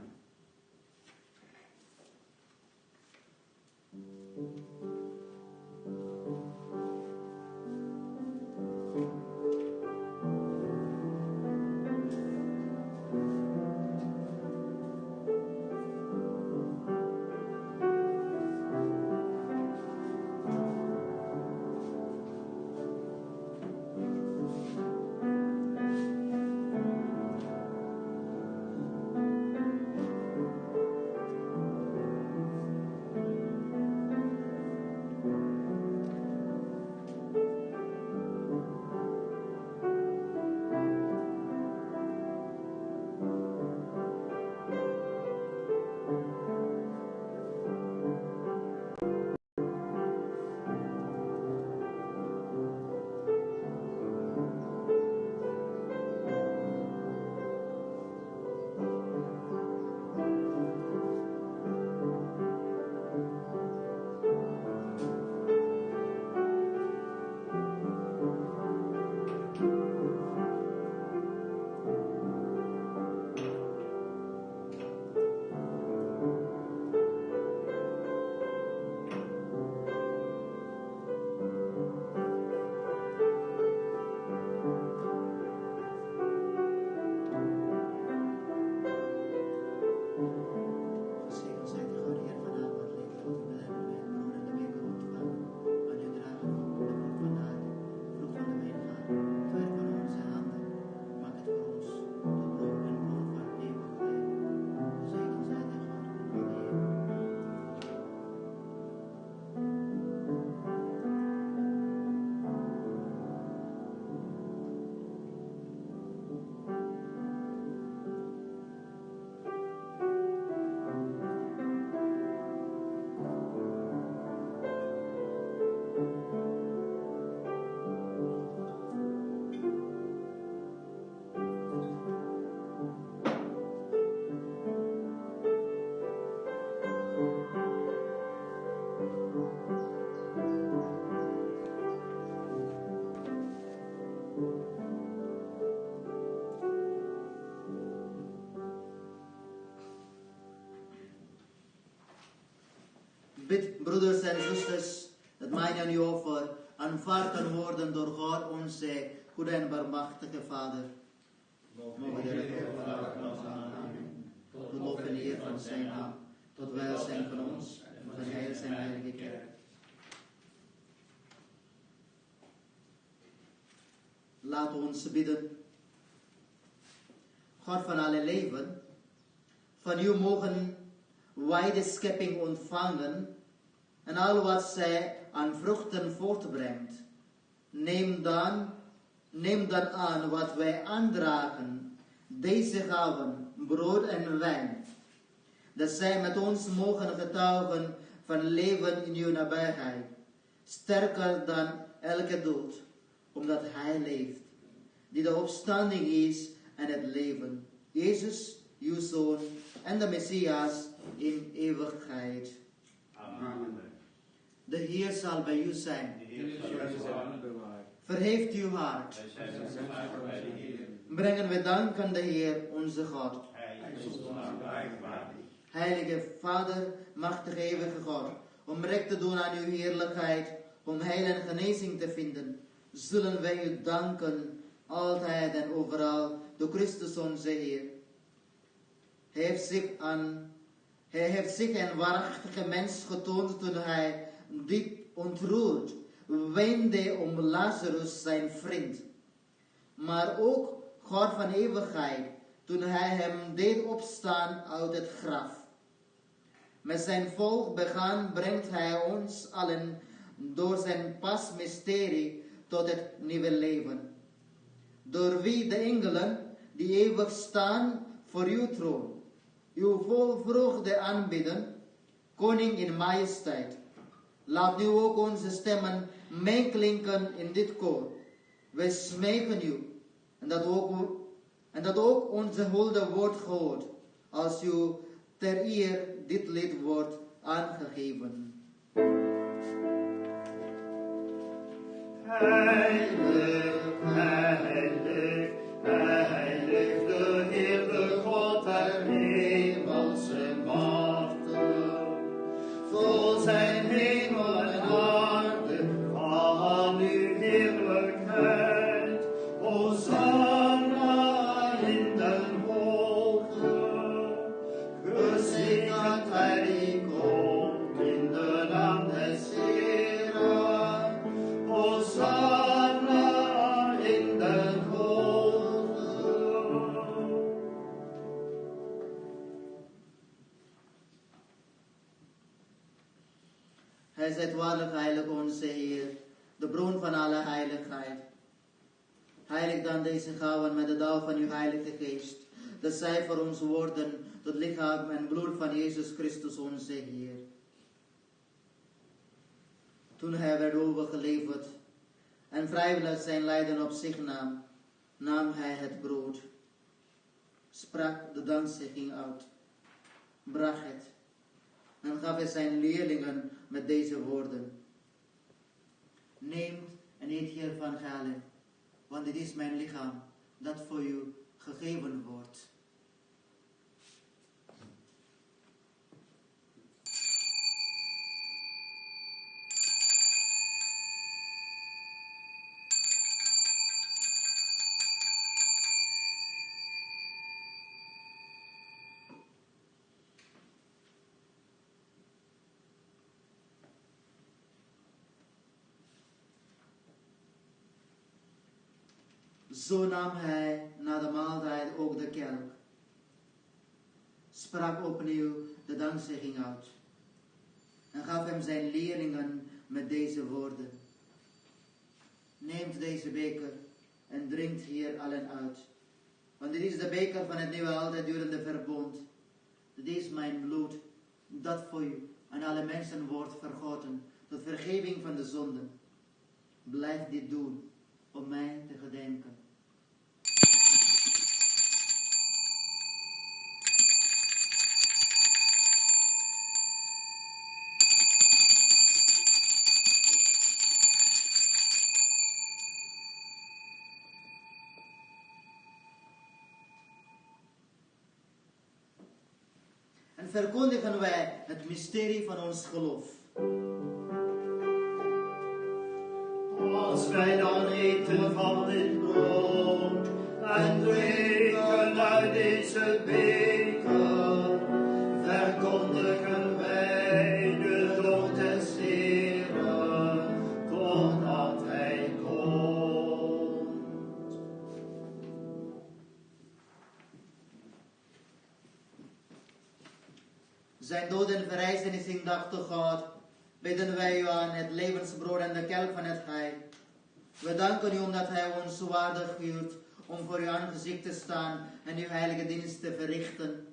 Bid, broeders en zusters, dat mijn en uw offer aanvaard kan worden door God onze goede en barmachtige Vader. Mogen de Heer van ons aannemen, tot lof en eer van zijn naam, tot welzijn van ons en van heel zijn heilige kerk. Laten we ons bidden. God van alle leven, van u mogen wij de schepping ontvangen en al wat zij aan vruchten voortbrengt. Neem dan aan wat wij aandragen, deze gaven, brood en wijn, dat zij met ons mogen getuigen van leven in uw nabijheid, sterker dan elke dood, omdat hij leeft, die de opstanding is en het leven. Jezus, uw Zoon en de Messias in eeuwigheid. Amen. De Heer zal bij u zijn. Verheft uw hart. Brengen we dank aan de Heer, onze God. Heilige Vader, machtige eeuwige God, om recht te doen aan uw heerlijkheid, om heil en genezing te vinden, zullen wij u danken, altijd en overal, door Christus onze Heer. Hij heeft zich een waarachtige mens getoond toen hij diep ontroerd weende om Lazarus, zijn vriend. Maar ook God van eeuwigheid, toen hij hem deed opstaan uit het graf. Met zijn volk begaan brengt hij ons allen door zijn pasmysterie tot het nieuwe leven. Door wie de engelen, die eeuwig staan voor uw troon, uw vol vreugde aanbidden, koning in majesteit. Laat nu ook onze stemmen meeklinken in dit koor. Wij smeken u, en dat ook onze hulde wordt gehoord, als u ter eer dit lied wordt aangegeven. Heilig, heilig, heilig, de Heer, de God der hemelse machten. Vol zijn hemel en aarde van uw heerlijkheid. Hosanna in den hogen. Gezegend hij die komt in de naam des Heeren. Hosanna in den hogen. Hij zijt waarlijk heilig onze Heer, de bron van alle heiligheid. Heilig dan deze gaven met de dauw van uw heilige geest, dat zij voor ons worden tot lichaam en bloed van Jezus Christus onze Heer. Toen hij werd overgeleverd en vrijwillig zijn lijden op zich nam, nam hij het brood, sprak de dankzegging uit, bracht het en gaf het zijn leerlingen met deze woorden. Neemt en eet hiervan allen, want dit is mijn lichaam, dat voor u gegeven wordt. Zo nam hij na de maaltijd ook de kelk, sprak opnieuw de dankzegging uit en gaf hem zijn leerlingen met deze woorden. Neemt deze beker en drinkt hier allen uit, want dit is de beker van het nieuwe altijd durende verbond. Dit is mijn bloed, dat voor u en alle mensen wordt vergoten tot vergeving van de zonden. Blijf dit doen om mij te gedenken. En verkondigen wij het mysterie van ons geloof. Als wij dan eten van dit brood en drinken uit deze beker, verkondigen wij de dood des Heeren, totdat hij komt. zijn dood en verrijzenis in dachten, God, bidden wij u aan, het levensbrood en de kelk van het heil. We danken u omdat hij ons waardig huurt om voor uw aangezicht te staan en uw heilige dienst te verrichten.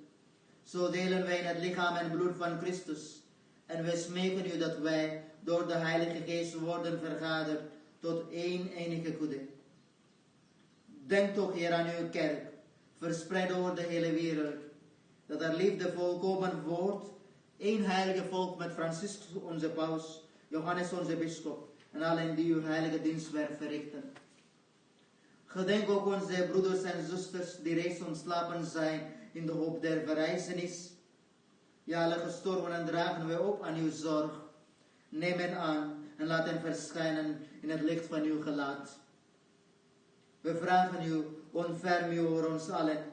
Zo delen wij in het lichaam en bloed van Christus. En wij smeken u dat wij door de Heilige Geest worden vergaderd tot één enige goede. Denk toch, Heer, aan uw kerk, verspreid over de hele wereld, dat er liefde volkomen wordt, één heilige volk met Franciscus onze paus, Johannes onze bisschop en allen die uw heilige dienstwerk verrichten. Gedenk ook onze broeders en zusters die reeds ontslapen zijn in de hoop der verrijzenis. Ja, alle gestorvenen dragen wij op aan uw zorg. Neem hen aan en laat hen verschijnen in het licht van uw gelaat. We vragen u, ontferm u over ons allen,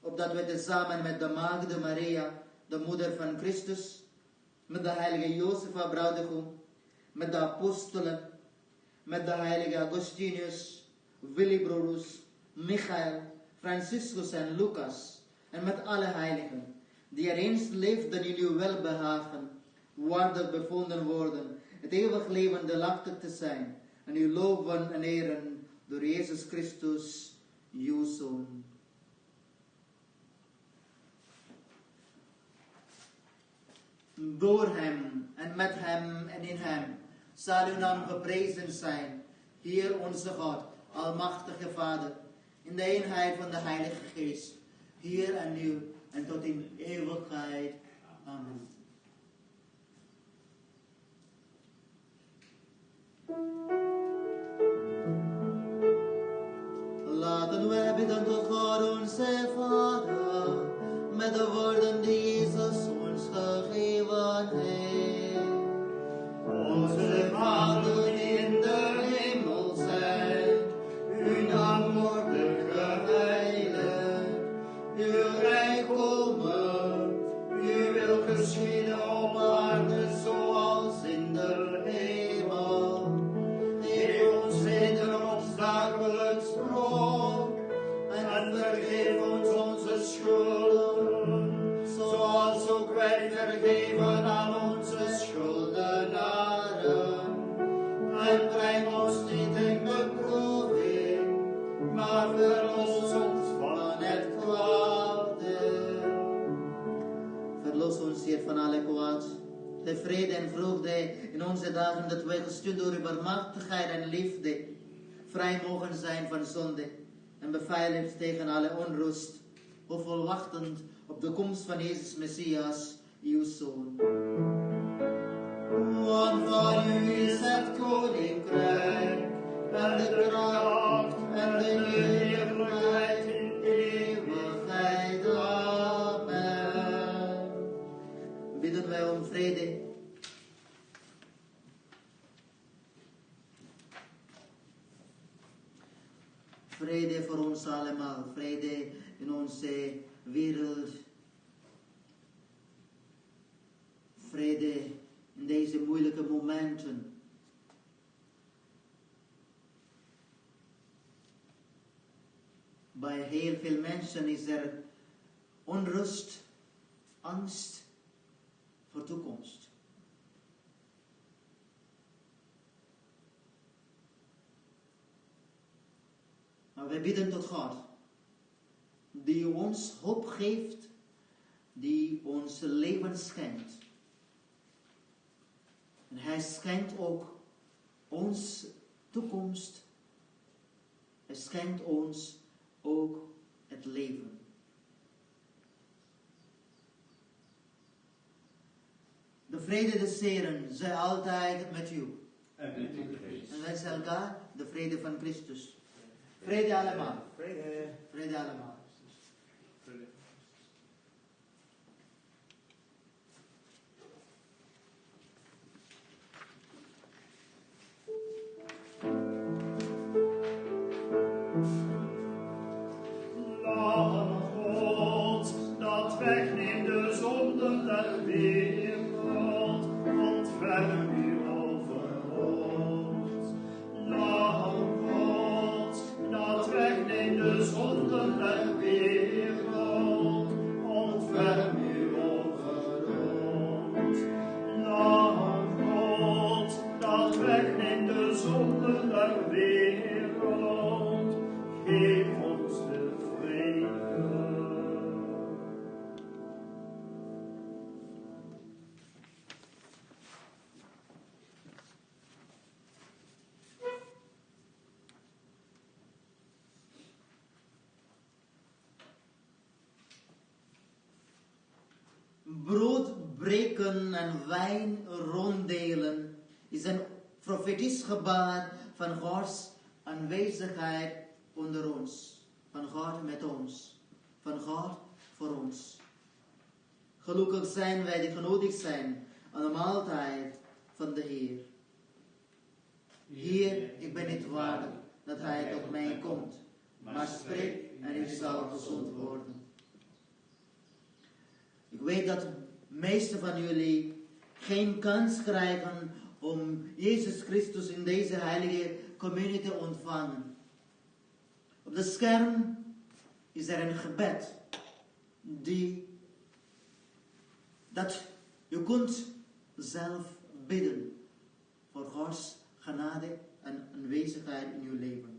opdat we tezamen met de maagde Maria, de moeder van Christus, met de heilige Josefa bruidegom, met de apostelen, met de heilige Augustinus, Willibrordus, Michael, Franciscus en Lucas, en met alle heiligen, die er eens leefden in uw welbehagen, waardig bevonden worden, het eeuwig leven delachtig te zijn, en u loven en eren door Jezus Christus, uw Zoon. Door hem en met hem en in hem zal uw naam geprezen zijn, Heer onze God, almachtige Vader, in de eenheid van de Heilige Geest, hier en nu en tot in eeuwigheid. Amen. Laten we bidden tot God onze Vader, met de woorden die Jezus ons gegeven heeft. Onze Vader die in de hemel zijt, uw naam wordt geheiligd, uw rijk komen, uw wil geschieden op aarde zoals in de hemel. Geef ons heden ons dagelijks brood en vergeef ons onze schulden, zoals ook wij vergeven aan onze schuldenaren. En breng ons niet in beproeving, maar verlos ons van het kwade. Verlos ons, Heer, van alle kwaad. Geef vrede en vreugde in onze dagen, dat wij gestuurd door uw barmhartigheid en liefde vrij mogen zijn van zonde en beveiligd tegen alle onrust, hoopvol wachtend op de komst van Jezus Messias, uw Zoon. Want van u is het koninkrijk en de kracht en de heerlijkheid in eeuwigheid. Amen. Bidden wij om vrede. Vrede voor ons allemaal, vrede in onze wereld, vrede in deze moeilijke momenten. Bij heel veel mensen is er onrust, angst voor toekomst. Maar wij bidden tot God, die ons hoop geeft, die ons leven schenkt. En hij schenkt ook ons toekomst. Hij schenkt ons ook het leven. De vrede des Heren zij altijd met u. En met uw geest. En wens elkaar de vrede van Christus. Vrede allemaal. Vrede allemaal. God, dat wegneemt de zonden der wereld, ontferm u over ons. God, dat wegneemt de zonden der wereld, brood breken en wijn ronddelen is een profetisch gebaar van Gods aanwezigheid onder ons. Van God met ons. Van God voor ons. Gelukkig zijn wij die genodigd zijn aan de maaltijd van de Heer. Heer, ik ben niet waardig dat Hij tot mij komt, maar spreek en ik zal gezond worden. Ik weet dat de meesten van jullie geen kans krijgen om Jezus Christus in deze heilige communie te ontvangen. Op de scherm is er een gebed dat je kunt zelf bidden voor Gods genade en aanwezigheid in je leven.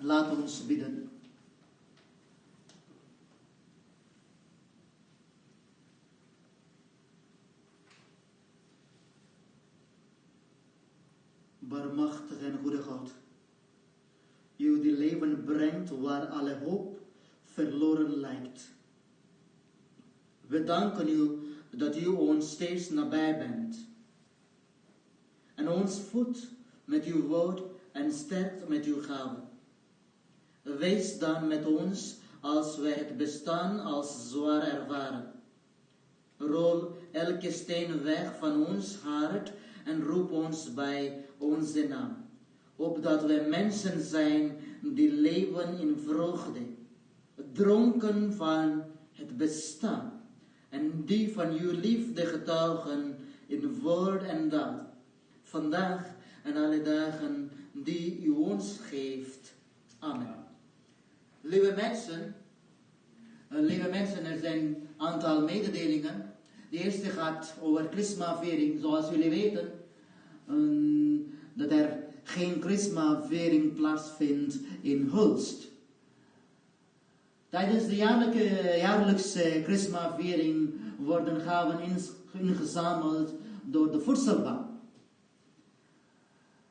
Laat ons bidden. Barmachtig en goede God, u die leven brengt waar alle hoop verloren lijkt. We danken u dat u ons steeds nabij bent en ons voedt met uw woord en sterkt met uw gaven. Wees dan met ons als wij het bestaan als zwaar ervaren. Rol elke steen weg van ons hart en roep ons bij onze naam. opdat wij mensen zijn die leven in vreugde, dronken van het bestaan, en die van uw liefde getuigen in woord en daad, vandaag en alle dagen die u ons geeft. Amen. Lieve mensen, er zijn een aantal mededelingen. De eerste gaat over Christmasviering. Zoals jullie weten, dat er geen Christmasviering plaatsvindt in Hulst. Tijdens de jaarlijkse Christmasviering worden gaven ingezameld door de voedselbank.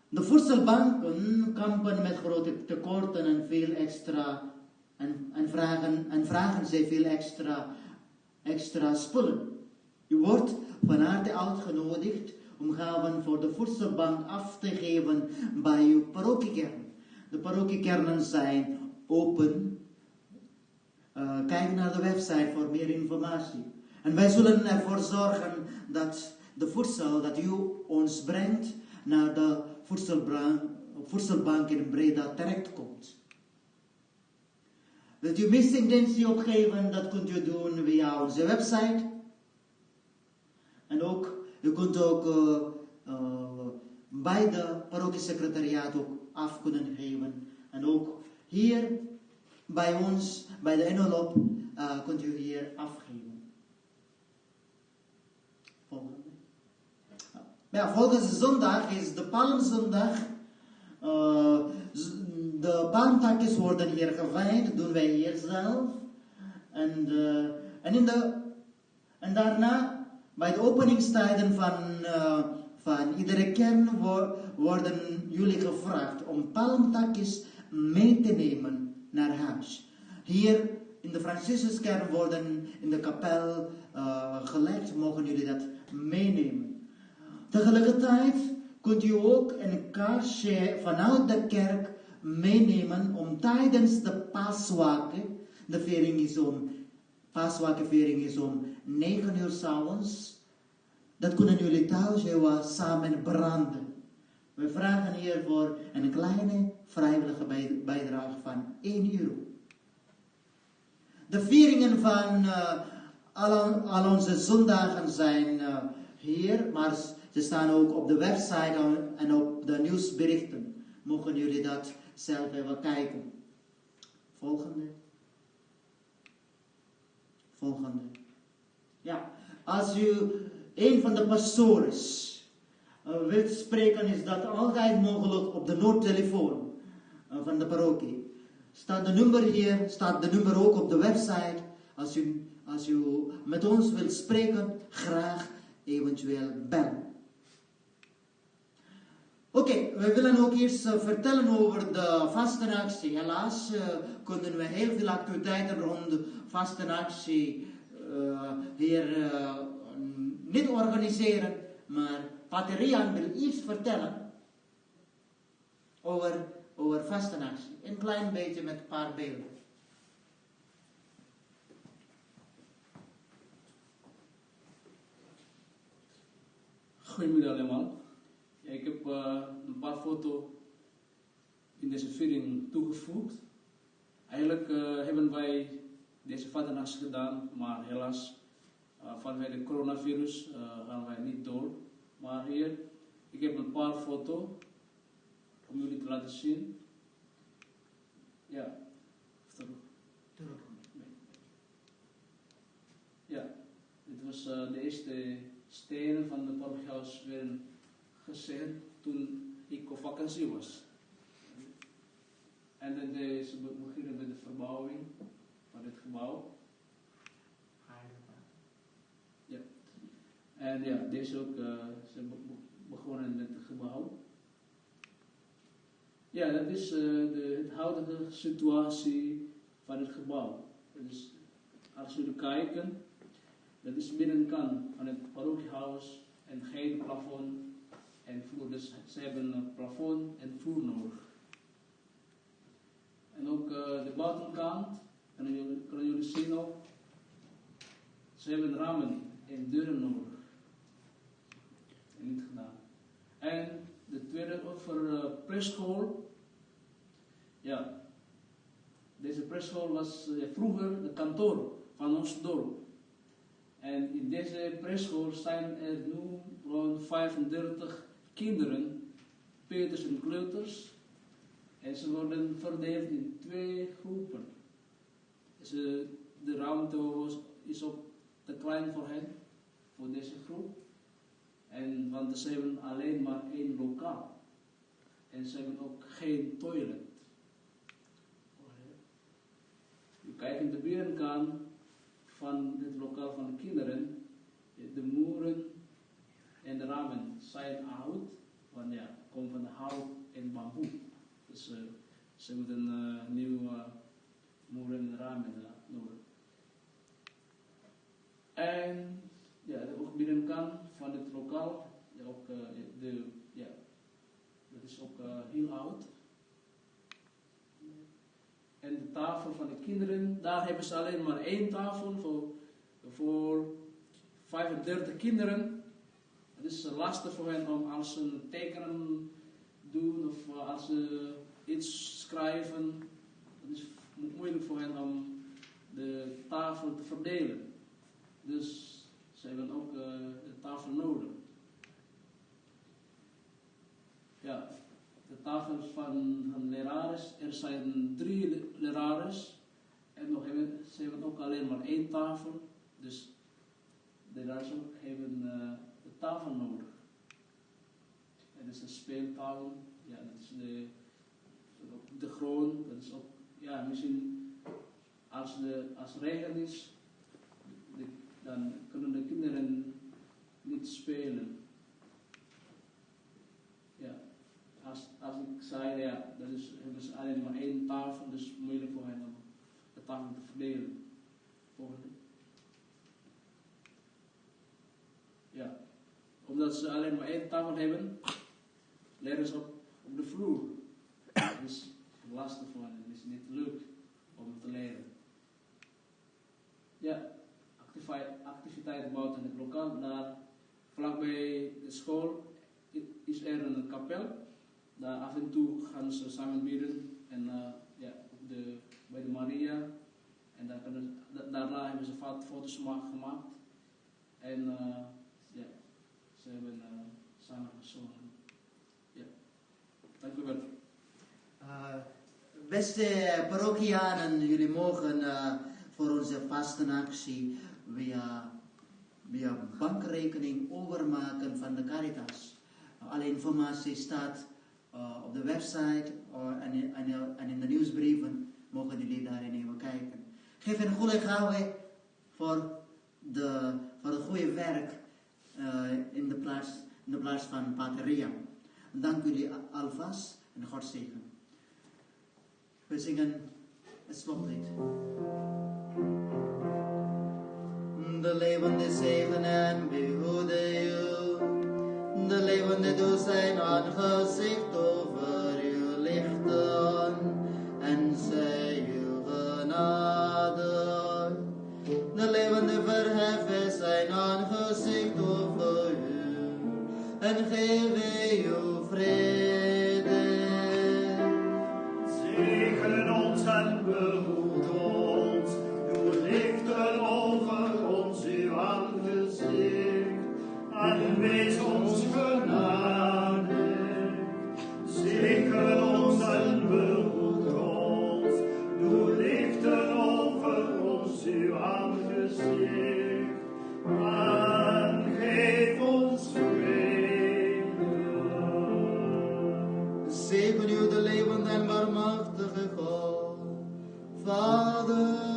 De voedselbanken kampen met grote tekorten en veel extra en vragen ze veel extra spullen. U wordt van harte uitgenodigd om gaven voor de voedselbank af te geven bij uw parochiekern. De parochiekernen zijn open. Kijk naar de website voor meer informatie. En wij zullen ervoor zorgen dat de voedsel dat u ons brengt naar de voedselbank in Breda terechtkomt. Wilt u missingdienst opgeven? Dat kunt u doen via onze website. En ook, u kunt ook bij de parochiesecretariaat ook af kunnen geven. En ook hier bij ons, bij de envelop, kunt u hier afgeven. Volgende. Ja, volgende zondag is de Palmzondag. De palmtakjes worden hier gewijd, doen wij hier zelf. En daarna, bij de openingstijden van iedere kern, worden jullie gevraagd om palmtakjes mee te nemen naar huis. Hier in de Franciscuskern worden in de kapel gelegd, mogen jullie dat meenemen. Tegelijkertijd kunt u ook een kaarsje vanuit de kerk meenemen om tijdens de Paaswaken, Paaswakenviering is om 9 uur 's avonds, dat kunnen jullie thuis samen branden. We vragen hiervoor een kleine vrijwillige bijdrage van 1 euro. De vieringen van al onze zondagen zijn hier, maar ze staan ook op de website en op de nieuwsberichten. Mogen jullie dat zelf even kijken. Volgende. Ja, als u een van de pastores wilt spreken, is dat altijd mogelijk op de noodtelefoon van de parochie. Staat de nummer hier, staat de nummer ook op de website. Als u met ons wilt spreken, graag eventueel bellen. Oké, we willen ook eerst vertellen over de vastenactie. Helaas konden we heel veel activiteiten rond de vastenactie hier niet organiseren. Maar Pater Rian wil iets vertellen over vastenactie. Een klein beetje met een paar beelden. Goedemiddag allemaal. Ja, ik heb een paar foto's in deze viering toegevoegd. Eigenlijk hebben wij deze vastenactie gedaan, maar helaas vanwege de coronavirus gaan wij niet door. Maar hier, ik heb een paar foto's om jullie te laten zien. Ja, ja, dit was de eerste stenen van de parochiehuis werden gezet toen ik op vakantie was. En dan ze beginnen met de verbouwing van dit gebouw. Ja. En ja, deze ook, ze begonnen met het gebouw. Ja, dat is de huidige situatie van het gebouw. Dus als jullie kijken, dat is binnenkant van het parochiehuis en geen plafond en vloer. Dus ze hebben een plafond en vloer nodig. En ook de buitenkant, kunnen jullie zien ook, ze hebben ramen en deuren nodig. En niet gedaan. En de tweede het over preschool. Ja, deze preschool was vroeger de kantoor van ons dorp. En in deze preschool zijn er nu rond 35 kinderen, peuters en kleuters. En ze worden verdeeld in 2 groepen. De ruimte is ook te klein voor hen, voor deze groep. Want ze hebben alleen maar 1 lokaal. En ze hebben ook geen toilet. U kijkt in de binnenkant van het lokaal van de kinderen. De muren en de ramen zijn oud. Want ja, komen van hout en bamboe. Dus ze moeten nieuwe muren en ramen nodig. En ja, ook binnenkant van het lokaal, dat is ook heel oud. En de tafel van de kinderen, daar hebben ze alleen maar 1 tafel voor 35 kinderen. Het is lastig voor hen om als ze een tekenen doen of als ze iets schrijven. Het is moeilijk voor hen om de tafel te verdelen. Dus ze hebben ook de tafel nodig. Ja, de tafel van lerares. Er zijn 3 lerares. En ze hebben ook alleen maar 1 tafel. Dus de lerares ook hebben de tafel nodig. En dat is een speeltafel. Ja, dat is de grond. Dat is ook, ja, misschien als regen is, dan kunnen de kinderen niet spelen. Ja, als ik zei, ja, hebben ze alleen maar 1 tafel, dus moeilijk voor hen om de tafel te verdelen. Ja, omdat ze alleen maar 1 tafel hebben, leren ze op de vloer. Dat is lastig voor hen, het is niet leuk om te leren. Ja, activiteiten buiten het lokaal. Daar vlakbij de school is er een kapel. Daar af en toe gaan ze samen bidden. En bij de Maria. En daarna hebben ze foto's gemaakt. En ze hebben samen gezongen. Ja, dank u wel. Beste parochianen, jullie mogen voor onze vastenactie via bankrekening overmaken van de Caritas. Alle informatie staat op de website en in de nieuwsbrieven. Mogen jullie daarin even kijken. Geef een goede gave voor het goede werk in de plaats van Pateria. Dank jullie alvast en God zegen. We zingen het slotlied. De levende zegen en behoede u. De levende doet zijn aangezicht over u lichten en zij uw genade. De levende verheffen zijn aangezicht over u en geef u vrede. Zegen ons en behoed ons, doe lichten over ons uw aangezicht, en wees ons genadig. Zegen ons en behoed ons, doe lichten over ons uw aangezicht, en geef ons vrede. Zegen u de levende en barmhartige God, Vader,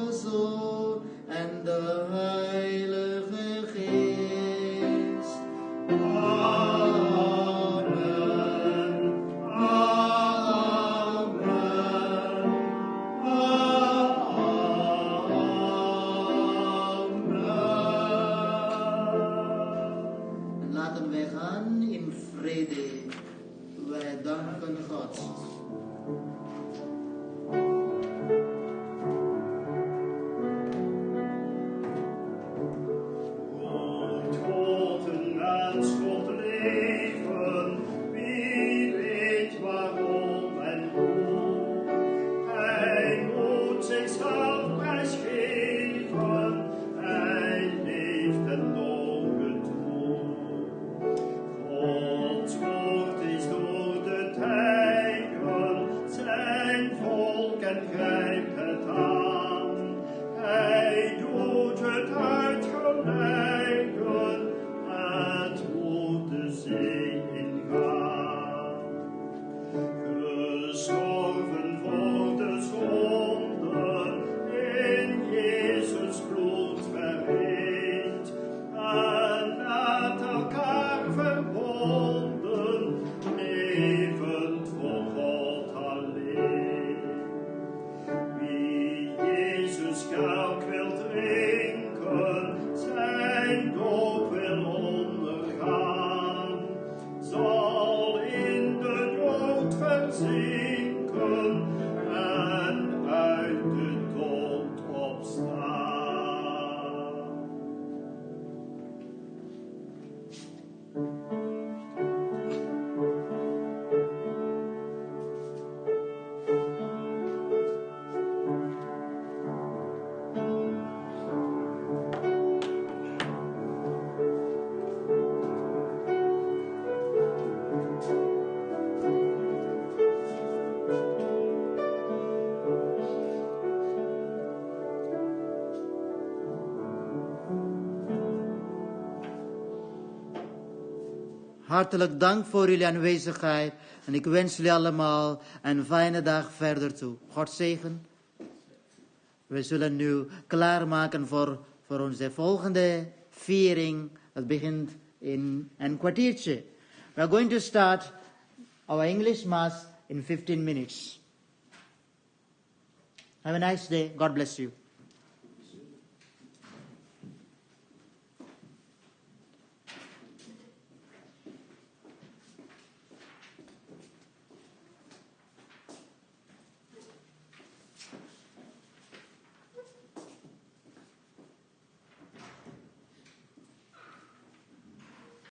zinken, zijn doop wil ondergaan, zal in de dood verzinken en uit de dood opstaan. Hartelijk dank voor jullie aanwezigheid. En ik wens jullie allemaal een fijne dag verder toe. God zegen. We zullen nu klaarmaken voor onze volgende viering. Dat begint in een kwartiertje. We are going to start our English Mass in 15 minutes. Have a nice day. God bless you.